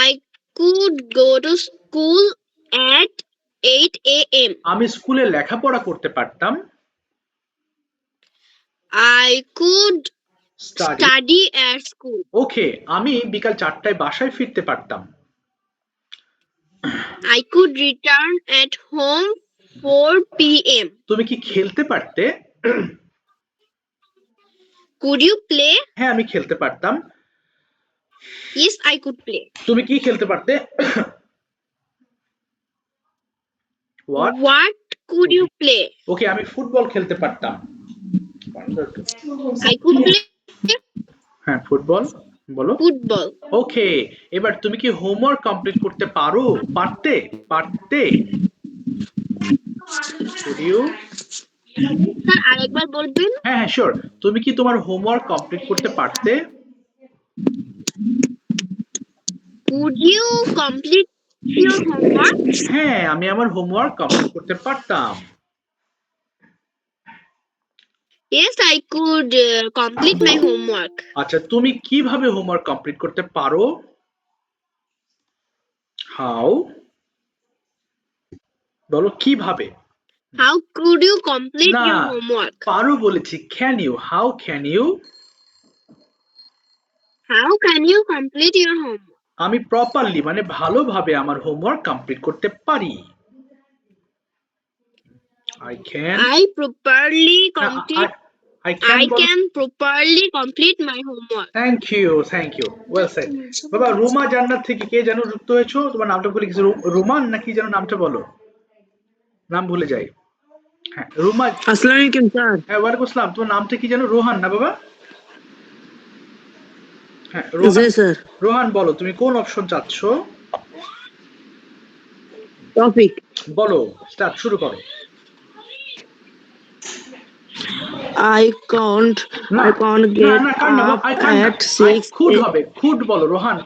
Speaker 3: I could go to school at 8 a.m.
Speaker 1: আমি স্কুলে লেখাপড়া করতে পারতাম।
Speaker 3: I could study at school.
Speaker 1: ওকে, আমি বিকাল 4টায় বাসায় ফিরতে পারতাম।
Speaker 3: I could return at home 4 p.m.
Speaker 1: তুমি কি খেলতে পারতে?
Speaker 3: Could you play?
Speaker 1: হ্যাঁ, আমি খেলতে পারতাম।
Speaker 3: Yes, I could play.
Speaker 1: তুমি কি খেলতে পারতে?
Speaker 3: What could you play?
Speaker 1: ওকে, আমি ফুটবল খেলতে পারতাম।
Speaker 3: I could play
Speaker 1: হ্যাঁ, ফুটবল বলো।
Speaker 3: football.
Speaker 1: ওকে, এবার তুমি কি হোমওয়ার্ক কমপ্লিট করতে পারো? পারতে? Could you?
Speaker 3: স্যার আরেকবার বলবেন?
Speaker 1: হ্যাঁ, শিওর। তুমি কি তোমার হোমওয়ার্ক কমপ্লিট করতে পারতে?
Speaker 3: Could you complete your homework?
Speaker 1: হ্যাঁ, আমি আমার হোমওয়ার্ক কমপ্লিট করতে পারতাম।
Speaker 3: Yes, I could complete my homework.
Speaker 1: আচ্ছা, তুমি কিভাবে হোমওয়ার্ক কমপ্লিট করতে পারো? হাউ? বলো কিভাবে?
Speaker 3: How could you complete
Speaker 1: না,
Speaker 3: your homework?
Speaker 1: পারো বলেছি। Can you? How can you?
Speaker 3: How can you complete your homework?
Speaker 1: আমি প্রপারলি মানে ভালোভাবে আমার হোমওয়ার্ক কমপ্লিট করতে পারি। I can
Speaker 3: properly complete.
Speaker 1: I
Speaker 3: can properly complete my homework.
Speaker 1: Thank you. Well said. বাবা, রুমা জান্নাত থেকে কে যেন যুক্ত হয়েছো? তোমার নামটা ভুলে গেছি। রোমান নাকি যেন নামটা বলো। নাম ভুলে যাই। হ্যাঁ, রুমা।
Speaker 5: আসসালামু আলাইকুম স্যার।
Speaker 1: হ্যাঁ, ওয়ালাইকুম আসসালাম। তোমার নামটা কি যেন? রোহান না বাবা? হ্যাঁ,
Speaker 5: জি স্যার।
Speaker 1: রোহান, বলো তুমি কোন অপশন চাচ্ছ?
Speaker 5: টপিক।
Speaker 1: বলো, স্টার্ট, শুরু করো।
Speaker 5: I can't get up at 6
Speaker 1: could হবে। could বলো Rohan.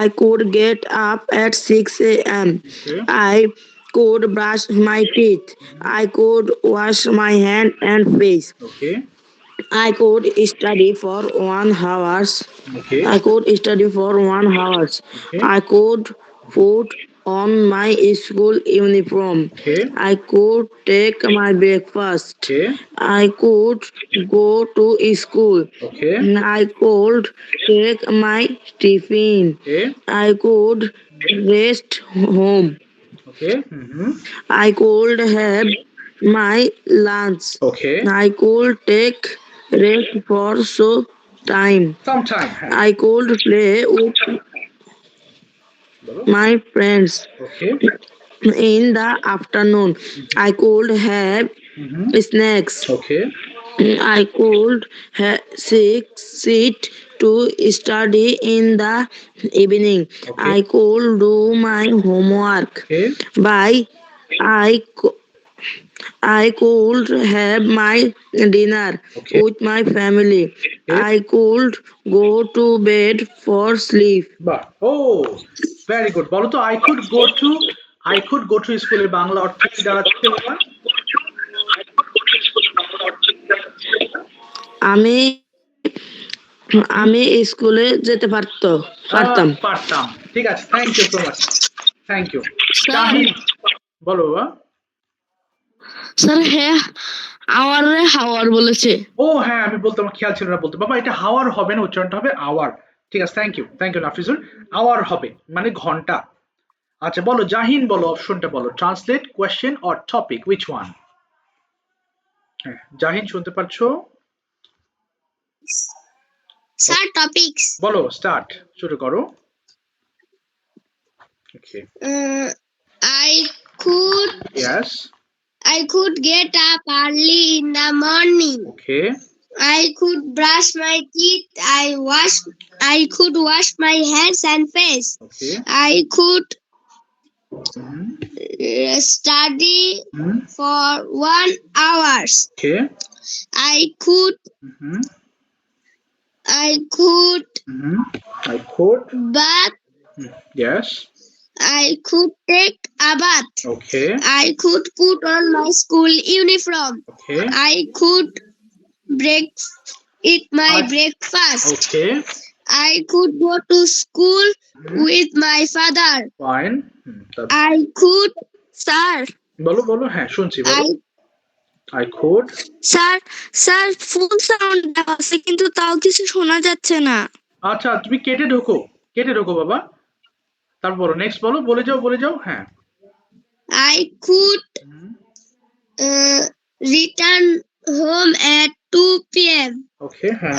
Speaker 1: I could
Speaker 5: get up at 6 a.m.
Speaker 1: Okay.
Speaker 5: I could brush my teeth. I could wash my hand and face.
Speaker 1: Okay.
Speaker 5: I could study for 1 hour.
Speaker 1: Okay.
Speaker 5: I could study for 1 hour.
Speaker 1: Okay.
Speaker 5: I could put on my school uniform.
Speaker 1: Okay.
Speaker 5: I could take my breakfast.
Speaker 1: Okay.
Speaker 5: I could go to school.
Speaker 1: Okay.
Speaker 5: I could take my tiffin.
Speaker 1: Okay.
Speaker 5: I could rest home.
Speaker 1: Okay.
Speaker 5: I could have my lunch.
Speaker 1: Okay.
Speaker 5: I could take rest for sometime. I could play with my friends.
Speaker 1: Okay.
Speaker 5: In the afternoon, I could have snacks.
Speaker 1: Okay.
Speaker 5: I could sit to study in the evening.
Speaker 1: Okay.
Speaker 5: I could do my homework.
Speaker 1: Okay.
Speaker 5: I could have my dinner
Speaker 1: Okay.
Speaker 5: with my family.
Speaker 1: Okay.
Speaker 5: I could go to bed for sleep.
Speaker 1: Very good. বলো তো, I could go to স্কুলের বাংলা অর্থ কি দাঁড়াচ্ছে বাবা?
Speaker 5: আমি স্কুলে যেতে পারতাম।
Speaker 1: ঠিক আছে, thank you so much. Thank you. Zahid, বলো বাবা।
Speaker 4: স্যার হ্যাঁ, হাওয়ার বলেছে।
Speaker 1: ও হ্যাঁ, আমি বলতে আমার খেয়াল ছিল না বলতে। বাবা, এটা হাওয়ার হবে না, উচ্চারণটা হবে আওয়ার। ঠিক আছে, থ্যাংক ইউ নাফিজুর। আওয়ার হবে মানে ঘন্টা। আচ্ছা, বলো জাহিন, বলো অপশনটা বলো। Translate, question or topic, which one? হ্যাঁ, জাহিন শুনতে পাচ্ছো?
Speaker 2: Sir, topics.
Speaker 1: বলো, স্টার্ট, শুরু করো। ওকে।
Speaker 2: Yes. I could get up early in the morning.
Speaker 1: Okay.
Speaker 2: I could brush my teeth. I could wash my hands and face.
Speaker 1: Okay.
Speaker 2: I could study
Speaker 1: Mhm.
Speaker 2: for 1 hour.
Speaker 1: Okay.
Speaker 2: I could
Speaker 1: Mhm.
Speaker 2: I could
Speaker 1: Mhm. I could.
Speaker 2: bath.
Speaker 1: Yes.
Speaker 2: I could take a bath.
Speaker 1: Okay.
Speaker 2: I could put on my school uniform.
Speaker 1: Okay.
Speaker 2: I could eat my
Speaker 1: I-
Speaker 2: breakfast.
Speaker 1: Okay.
Speaker 2: I could go to school with my father.
Speaker 1: Fine.
Speaker 2: I could, sir.
Speaker 1: বলো হ্যাঁ শুনছি বলো। I could.
Speaker 3: Sir full sound আছে কিন্তু তাও কিছু শোনা যাচ্ছে না।
Speaker 1: আচ্ছা তুমি কেটে ঢোকো বাবা। তারপর বলো নেক্সট বলে যাও হ্যাঁ।
Speaker 2: I could return home at 2 p.m.
Speaker 1: ওকে হ্যাঁ।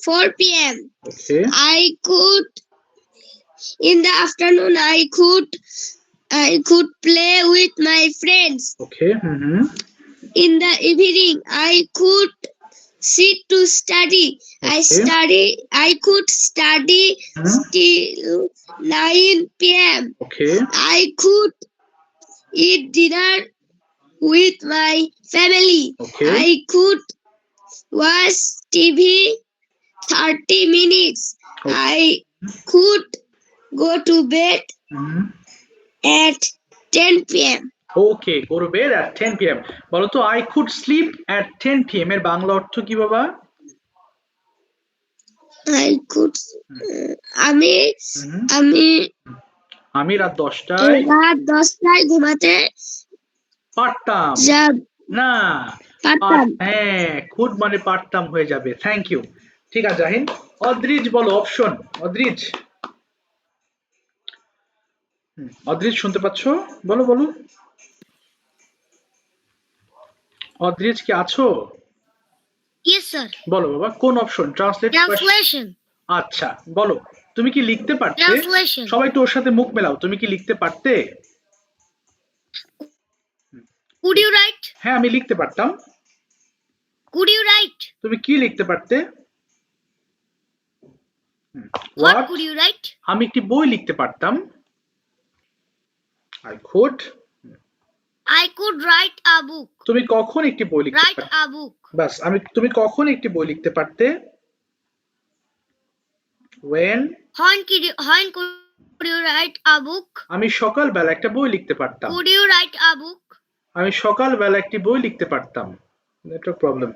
Speaker 2: 4 p.m.
Speaker 1: Okay.
Speaker 2: I could in the afternoon. I could play with my friends.
Speaker 1: Okay.
Speaker 2: In the evening, I could sit to study. I could study till 9 p.m.
Speaker 1: Okay.
Speaker 2: I could eat dinner with my family.
Speaker 1: Okay.
Speaker 2: I could watch TV 30 minutes. I could go to bed at 10 p.m.
Speaker 1: Okay go to bed at 10 p.m. বলো তো I could sleep at 10 p.m. এর বাংলা অর্থ কি বাবা?
Speaker 2: I could আমি
Speaker 1: রাত 10টায়
Speaker 2: ঘুমাতে
Speaker 1: পারতাম না। হ্যাঁ could মানে পারতাম হয়ে যাবে। Thank you. ঠিক আছে জাহিন। অদ্রিজ বলো অপশন। অদ্রিজ শুনতে পাচ্ছ? বলো অদ্রিজ কি আছো?
Speaker 6: Yes, sir.
Speaker 1: বলো বাবা কোন অপশন?
Speaker 6: Translation.
Speaker 1: আচ্ছা বলো তুমি কি লিখতে পারতে?
Speaker 6: Translation.
Speaker 1: সবাই তো ওর সাথে মুখ মেলাও, তুমি কি লিখতে পারতে?
Speaker 6: Could you write?
Speaker 1: হ্যাঁ আমি লিখতে পারতাম।
Speaker 6: Could you write?
Speaker 1: তুমি কি লিখতে পারতে?
Speaker 6: What could you write?
Speaker 1: আমি একটি বই লিখতে পারতাম।
Speaker 6: I could write a book.
Speaker 1: তুমি কখন একটি বই লিখতে
Speaker 6: Write
Speaker 1: পারতে?
Speaker 6: a book.
Speaker 1: বাস তুমি কখন একটি বই লিখতে পারতে? When
Speaker 6: could you write a book?
Speaker 1: আমি সকালবেলা একটা বই লিখতে পারতাম।
Speaker 6: Could you write a book?
Speaker 1: আমি সকালবেলা একটি বই লিখতে পারতাম। Network problem.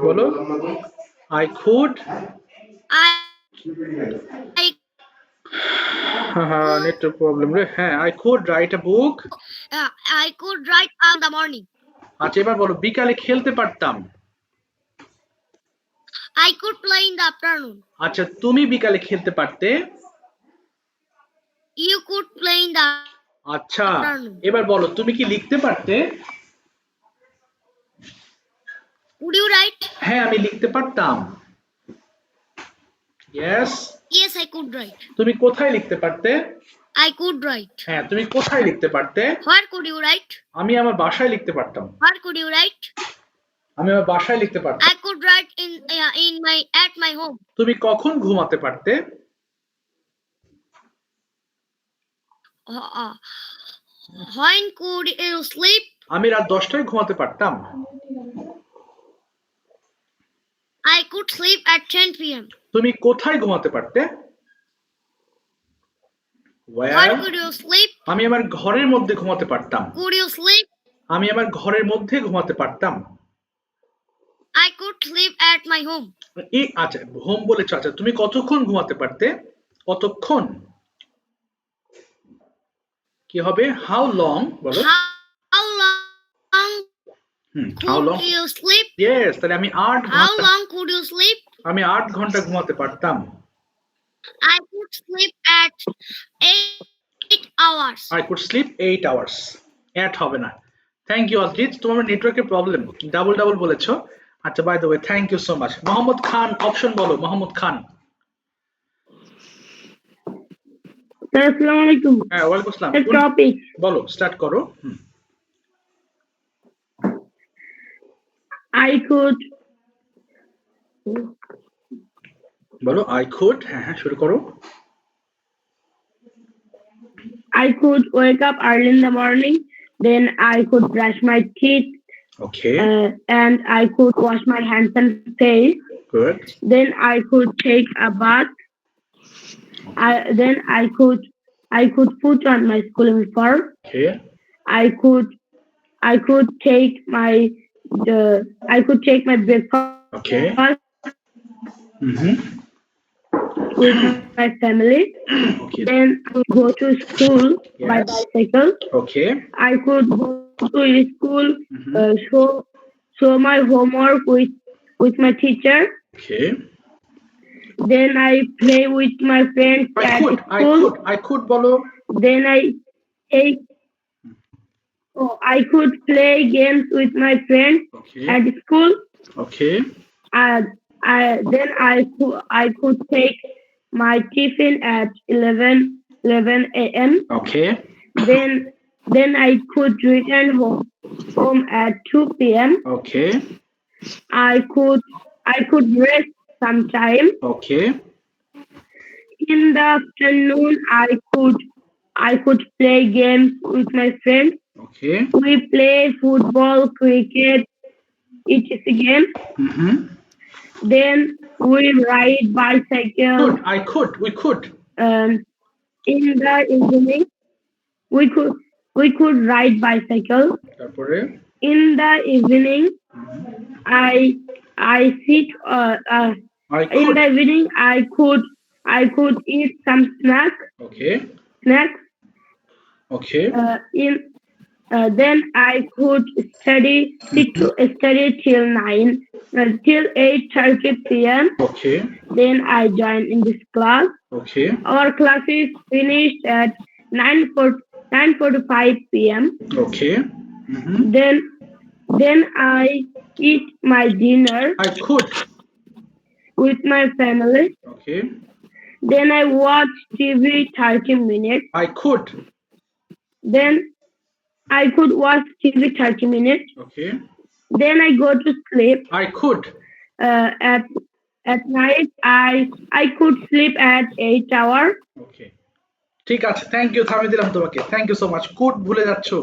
Speaker 1: বলো I could. নেটওয়ার্ক প্রবলেম রে। হ্যাঁ I could write a book.
Speaker 6: I could write in the morning.
Speaker 1: আচ্ছা এবার বলো বিকালে খেলতে পারতাম।
Speaker 6: I could play in the afternoon.
Speaker 1: আচ্ছা তুমি বিকালে খেলতে পারতে।
Speaker 6: You could play in the
Speaker 1: আচ্ছা
Speaker 6: afternoon.
Speaker 1: এবার বলো তুমি কি লিখতে পারতে?
Speaker 6: Could you write?
Speaker 1: হ্যাঁ আমি লিখতে পারতাম। Yes.
Speaker 6: Yes, I could write.
Speaker 1: তুমি কোথায় লিখতে পারতে?
Speaker 6: I could write.
Speaker 1: হ্যাঁ তুমি কোথায় লিখতে পারতে?
Speaker 6: Where could you write?
Speaker 1: আমি আমার বাসায় লিখতে পারতাম।
Speaker 6: Where could you write?
Speaker 1: আমি আমার বাসায় লিখতে পারতাম।
Speaker 6: I could write at my home.
Speaker 1: তুমি কখন ঘুমাতে পারতে?
Speaker 6: When could you sleep?
Speaker 1: আমি রাত 10টায় ঘুমাতে পারতাম।
Speaker 6: I could sleep at 10 p.m.
Speaker 1: তুমি কোথায় ঘুমাতে পারতে?
Speaker 6: Where could you sleep?
Speaker 1: আমি আমার ঘরের মধ্যে ঘুমাতে পারতাম।
Speaker 6: Could you sleep?
Speaker 1: আমি আমার ঘরের মধ্যে ঘুমাতে পারতাম।
Speaker 6: I could sleep at my home.
Speaker 1: আচ্ছা হোম বলেছো। আচ্ছা তুমি কতক্ষণ ঘুমাতে পারতে? কতক্ষণ কি হবে? হাউ লং বলো।
Speaker 6: How long could you sleep?
Speaker 1: Yes, তাহলে আমি 8 ঘন্টা।
Speaker 6: How long could you sleep?
Speaker 1: আমি 8 ঘন্টা ঘুমাতে পারতাম।
Speaker 6: I could sleep at 8 hours.
Speaker 1: I could sleep 8 hours. 8 হবে না। থ্যাংক ইউ অদ্রিজ, তোমার নেটওয়ার্কের প্রবলেম, ডাবল বলেছো। আচ্ছা by the way thank you so much. Mohammad Khan option বলো। মোহাম্মদ খান।
Speaker 5: আসসালামু আলাইকুম।
Speaker 1: হ্যাঁ ওয়ালাইকুম আসসালাম।
Speaker 5: টপিক
Speaker 1: বলো স্টার্ট করো।
Speaker 5: I could
Speaker 1: বলো I could। হ্যাঁ শুরু করো।
Speaker 4: I could wake up early in the morning. Then I could brush my teeth.
Speaker 1: Okay.
Speaker 4: And I could wash my hands and face.
Speaker 1: Good.
Speaker 4: Then I could take a bath. Then I could put on my school uniform.
Speaker 1: Okay.
Speaker 4: I could take my breakfast.
Speaker 1: Okay. Mm-hmm.
Speaker 4: With my family.
Speaker 1: Okay.
Speaker 4: Then I would go to school by
Speaker 1: Yes.
Speaker 4: bicycle.
Speaker 1: Okay.
Speaker 4: I could go to school,
Speaker 1: Mhm.
Speaker 4: show my homework with my teacher.
Speaker 1: Okay.
Speaker 4: Then I play with my friends at school.
Speaker 1: I could bolo.
Speaker 4: Then I could play games with my friends
Speaker 1: Okay.
Speaker 4: at school.
Speaker 1: Okay.
Speaker 4: Then I could take my tiffin at 11 a.m.
Speaker 1: Okay.
Speaker 4: Then I could return home at 2 p.m.
Speaker 1: Okay.
Speaker 4: I could rest sometime.
Speaker 1: Okay.
Speaker 4: In the afternoon, I could play games with my friends.
Speaker 1: Okay.
Speaker 4: We play football, cricket, etc. games.
Speaker 1: Mm-hmm.
Speaker 4: Then we ride bicycle.
Speaker 1: Good. We could.
Speaker 4: In the evening, we could ride bicycle.
Speaker 1: তারপরে
Speaker 4: In the evening, I sit. In the evening, I could eat some snacks.
Speaker 1: Okay. Okay.
Speaker 4: Then I could study till 8:30 p.m.
Speaker 1: Okay.
Speaker 4: Then I join in this class.
Speaker 1: Okay.
Speaker 4: Our class is finished at 9:45 p.m.
Speaker 1: Okay. Mm-hmm.
Speaker 4: Then I eat my dinner
Speaker 1: I could.
Speaker 4: with my family.
Speaker 1: Okay.
Speaker 4: Then I watch TV 30 minutes.
Speaker 1: I could.
Speaker 4: Then I could watch TV 30 minutes.
Speaker 1: Okay.
Speaker 4: Then I go to sleep.
Speaker 1: I could.
Speaker 4: At night I could sleep at 8 hours.
Speaker 1: Okay. ঠিক আছে, thank you, থামিয়ে দিলাম তোমাকে। Thank you so much. Could ভুলে যাচ্ছো।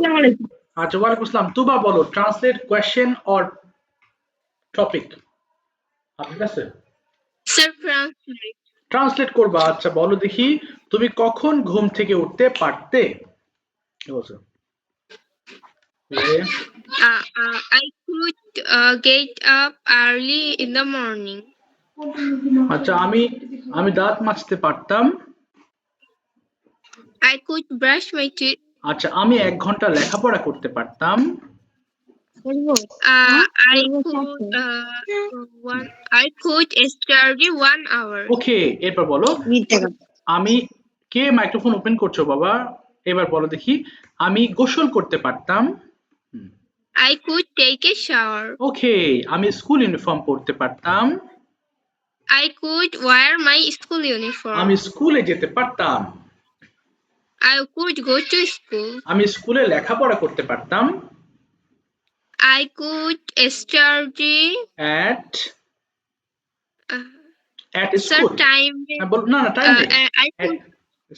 Speaker 1: আচ্ছা, ওয়ালাইকুম আসসালাম। তুবা বলো, ট্রান্সলেট কোয়েশ্চেন অর টপিক। ঠিক আছে
Speaker 6: Sir,
Speaker 1: ট্রান্সলেট করবা। আচ্ছা বলো দেখি, তুমি কখন ঘুম থেকে উঠতে পারতে? বলছো
Speaker 6: I could get up early in the morning.
Speaker 1: আচ্ছা, আমি দাঁত মাজতে পারতাম।
Speaker 6: I could brush my teeth.
Speaker 1: আচ্ছা, আমি 1 ঘন্টা লেখাপড়া করতে পারতাম।
Speaker 6: I could study 1 hour.
Speaker 1: ওকে, এরপর বলো, আমি কে মাইক্রোফোন ওপেন করছো বাবা? এবার বলো দেখি, আমি গোসল করতে পারতাম।
Speaker 6: I could take a shower.
Speaker 1: ওকে, আমি স্কুল ইউনিফর্ম পরতে পারতাম।
Speaker 6: I could wear my school uniform.
Speaker 1: আমি স্কুলে যেতে পারতাম।
Speaker 6: I could go to school.
Speaker 1: আমি স্কুলে লেখাপড়া করতে পারতাম।
Speaker 6: I could study
Speaker 1: at
Speaker 6: sir,
Speaker 1: school.
Speaker 6: time.
Speaker 1: বলো না time.
Speaker 6: I could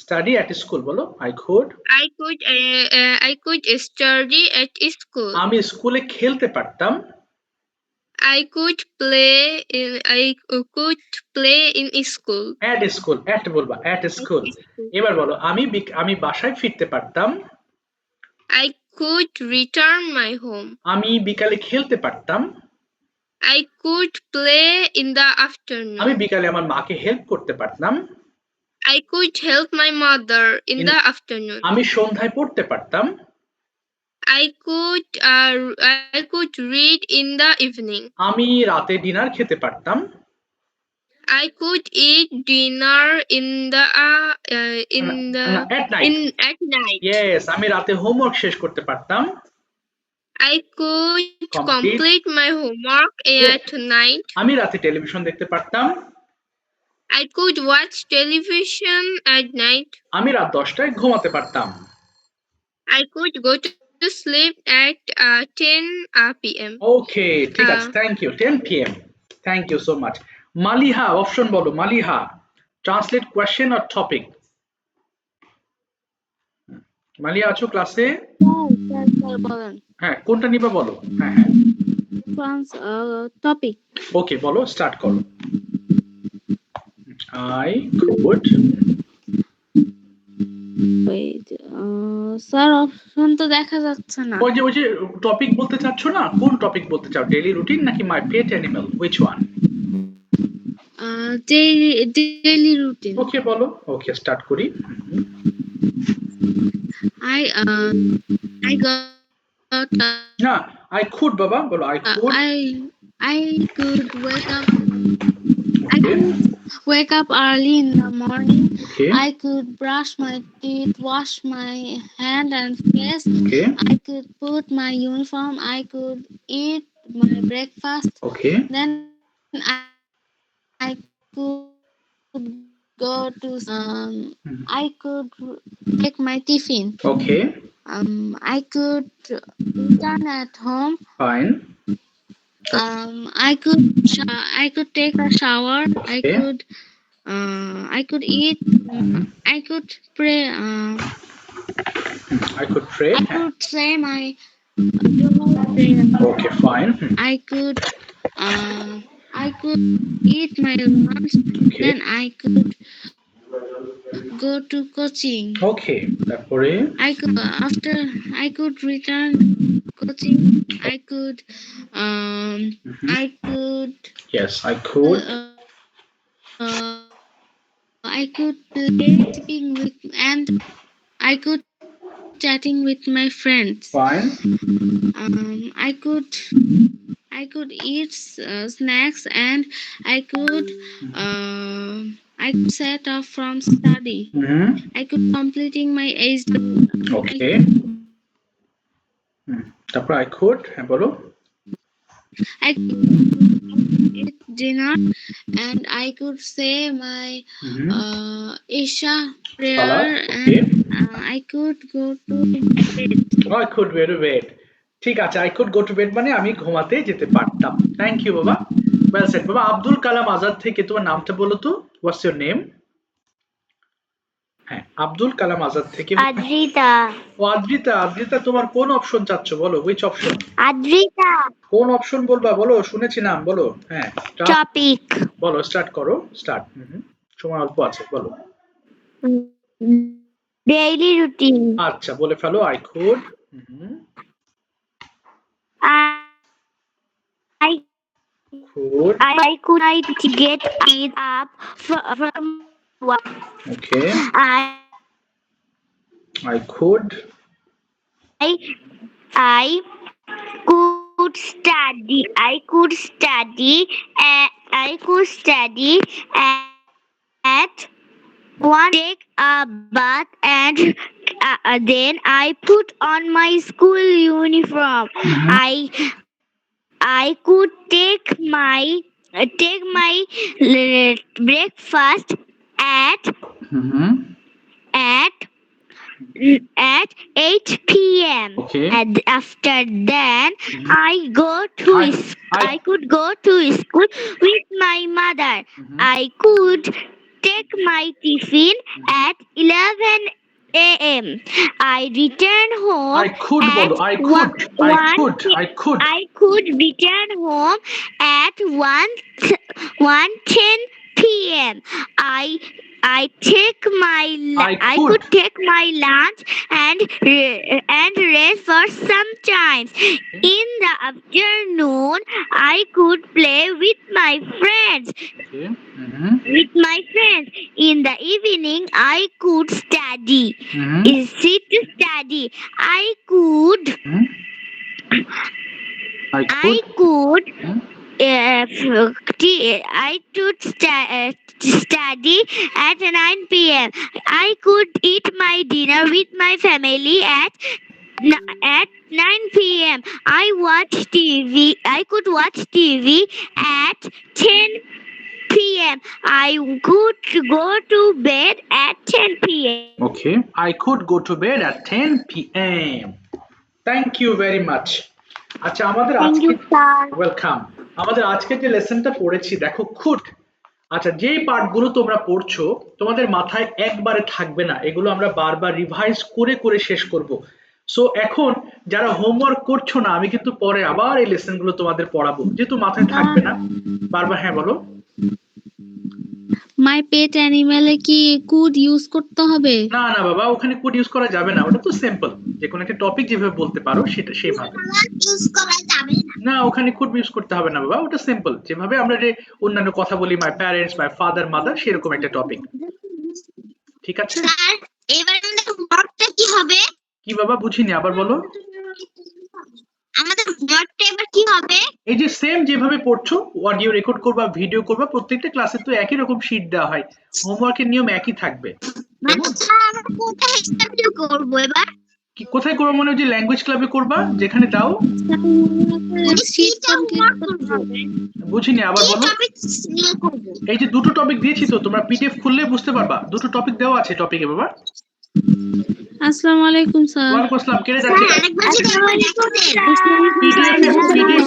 Speaker 1: study at school বলো। I could
Speaker 6: study at school.
Speaker 1: আমি স্কুলে খেলতে পারতাম।
Speaker 6: I could play in school.
Speaker 1: at school, at বলবা, at school। এবার বলো, আমি বাসায় ফিরতে পারতাম।
Speaker 6: I could return my home.
Speaker 1: আমি বিকালে খেলতে পারতাম।
Speaker 6: I could play in the afternoon.
Speaker 1: আমি বিকালে আমার মাকে হেল্প করতে পারতাম।
Speaker 6: I could help my mother in the afternoon.
Speaker 1: আমি সন্ধ্যায় পড়তে পারতাম।
Speaker 6: I could read in the evening.
Speaker 1: আমি রাতে ডিনার খেতে পারতাম।
Speaker 6: I could eat dinner at night.
Speaker 1: Yes, আমি রাতে হোমওয়ার্ক শেষ করতে পারতাম।
Speaker 6: I could complete my homework at night.
Speaker 1: আমি রাতে টেলিভিশন দেখতে পারতাম।
Speaker 6: I could watch television at night.
Speaker 1: আমি রাত 10টায় ঘুমাতে পারতাম।
Speaker 6: I could go to sleep at 10 p.m.
Speaker 1: Okay, ঠিক আছে, thank you. 10 p.m. Thank you so much. Maliha, option বলো। Maliha, translate question or topic. Maliya আছো ক্লাসে?
Speaker 3: স্যার বলেন।
Speaker 1: হ্যাঁ, কোনটা নিবা বলো। হ্যাঁ হ্যাঁ,
Speaker 3: টপিক।
Speaker 1: ওকে বলো, স্টার্ট করো। I could,
Speaker 3: স্যার অপশন তো দেখা যাচ্ছে না।
Speaker 1: ওই যে টপিক বলতে চাচ্ছ না, কোন টপিক বলতে চাও? ডেইলি রুটিন নাকি my pet animal, which one?
Speaker 3: Daily routine.
Speaker 1: Okay বলো, ওকে স্টার্ট করি।
Speaker 3: I got
Speaker 1: না, I could বাবা, বলো I could।
Speaker 3: I could wake up. I
Speaker 1: Okay,
Speaker 3: could wake up early in the morning.
Speaker 1: okay,
Speaker 3: I could brush my teeth, wash my hand and face.
Speaker 1: okay,
Speaker 3: I could put my uniform. I could eat my breakfast.
Speaker 1: okay,
Speaker 3: Then I could go to I could take my tiffin.
Speaker 1: okay,
Speaker 3: I could return at home.
Speaker 1: fine,
Speaker 3: I could take a shower.
Speaker 1: okay,
Speaker 3: I could eat. I could pray.
Speaker 1: I could pray,
Speaker 3: I could say my prayer.
Speaker 1: okay, fine,
Speaker 3: I could eat my lunch.
Speaker 1: okay,
Speaker 3: Then I could go to coaching.
Speaker 1: okay, তারপরে
Speaker 3: After I could return coaching. I could
Speaker 1: yes, I could,
Speaker 3: I could play sleeping with and I could chatting with my friends.
Speaker 1: fine,
Speaker 3: I could eat snacks and I could set off from study. I could completing my age.
Speaker 1: okay, তারপর I could, হ্যাঁ বলো,
Speaker 3: I could eat dinner and I could say my Isha prayer
Speaker 1: Salat, okay.
Speaker 3: and I could go to bed.
Speaker 1: I could go to bed, ঠিক আছে, I could go to bed মানে আমি ঘুমাতে যেতে পারতাম। Thank you বাবা, well said বাবা। আব্দুল কালাম আজাদ থেকে তোমার নামটা বলো তো, হোয়াটস ইওর নেম? হ্যাঁ, আব্দুল কালাম আজাদ থেকে।
Speaker 6: Adrita.
Speaker 1: ও আদ্রিতা, আদ্রিতা তোমার কোন অপশন চাচ্ছ বলো, হুইচ অপশন?
Speaker 6: Adrita.
Speaker 1: কোন অপশন বলবা বলো, শুনেছি নাম বলো। হ্যাঁ,
Speaker 6: Topic.
Speaker 1: বলো, স্টার্ট করো, স্টার্ট। সময় অল্প আছে, বলো।
Speaker 6: Daily routine.
Speaker 1: আচ্ছা, বলে ফেলো। I could,
Speaker 6: I could get up from work.
Speaker 1: okay, I could,
Speaker 6: I could study. I could study at one, take a bath, and then I put on my school uniform. I could take my breakfast at 8 p.m.
Speaker 1: okay,
Speaker 6: And after that, I could go to school with my mother. I could take my tiffin at 11 a.m. I return home.
Speaker 1: I could বলো, I could
Speaker 6: return home at 1:10 p.m. I could take my lunch and rest for some time. In the afternoon, I could play with my friends.
Speaker 1: okay,
Speaker 6: In the evening, I could study. Sit to study. I could study at 9 p.m. I could eat my dinner with my family at 9 p.m. I could watch TV at 10 p.m. I could go to bed at 10 p.m.
Speaker 1: okay, I could go to bed at 10 p.m. Thank you very much. আচ্ছা, আমাদের
Speaker 6: Thank
Speaker 1: আজকে
Speaker 6: you, sir.
Speaker 1: Welcome. আমাদের আজকে যে লেসনটা পড়েছি দেখো, could আচ্ছা, যেই পার্টগুলো তোমরা পড়ছো তোমাদের মাথায় একবারে থাকবে না, এগুলো আমরা বারবার রিভাইজ করে করে শেষ করব। সো এখন যারা হোমওয়ার্ক করছো না, আমি কিন্তু পরে আবার এই লেসনগুলো তোমাদের পড়াবো, যেহেতু মাথায় থাকবে না বারবার। হ্যাঁ বলো।
Speaker 3: মাই পেট অ্যানিমেলে কি কুড ইউজ করতে হবে?
Speaker 1: না না বাবা, ওখানে কোড ইউজ করা যাবে না, ওটা তো সিম্পল, যে কোনো একটা টপিক যেভাবে বলতে পারো সেটা সেভাবে।
Speaker 2: ইউজ করা যাবে না।
Speaker 1: না, ওখানে কোড ইউজ করতে হবে না বাবা, ওটা সিম্পল, যেভাবে আমরা যে অন্যান্য কথা বলি, my parents, my father, mother, সেরকম একটা টপিক। ঠিক আছে?
Speaker 2: স্যার, এবার আমাদের হোমওয়ার্কটা কি হবে?
Speaker 1: কি বাবা, বুঝিনি, আবার বলো।
Speaker 2: আমাদের হোমওয়ার্কটা এবার কি হবে?
Speaker 1: এই যে সেম যেভাবে পড়ছো, অডিও রেকর্ড করবা, ভিডিও করবা, প্রত্যেকটা ক্লাসে তো একই রকম শীট দেওয়া হয়, হোমওয়ার্কের নিয়ম একই থাকবে।
Speaker 2: আচ্ছা, আমরা কোথায় ইন্টারভিউ করব এবার?
Speaker 1: কি কোথায় করবো মানে, ওই যে ল্যাঙ্গুয়েজ ক্লাবে করবা, যেখানে দাও।
Speaker 3: শীট কমপ্লিট করতে হবে।
Speaker 1: বুঝিনি, আবার
Speaker 2: কি
Speaker 1: বলো।
Speaker 2: টপিক নিয়ে করব?
Speaker 1: এই যে দুটো টপিক দিয়েছি তো, তোমরা পিডিএফ খুললে বুঝতে পারবা, দুটো টপিক দেওয়া আছে টপিকে বাবা।
Speaker 3: আসসালামু আলাইকুম স্যার।
Speaker 1: ওয়ালাইকুম আসসালাম, কেটে যাচ্ছে
Speaker 2: আরেকবার যদি একবার দেখাতেন।
Speaker 1: পিডিএফ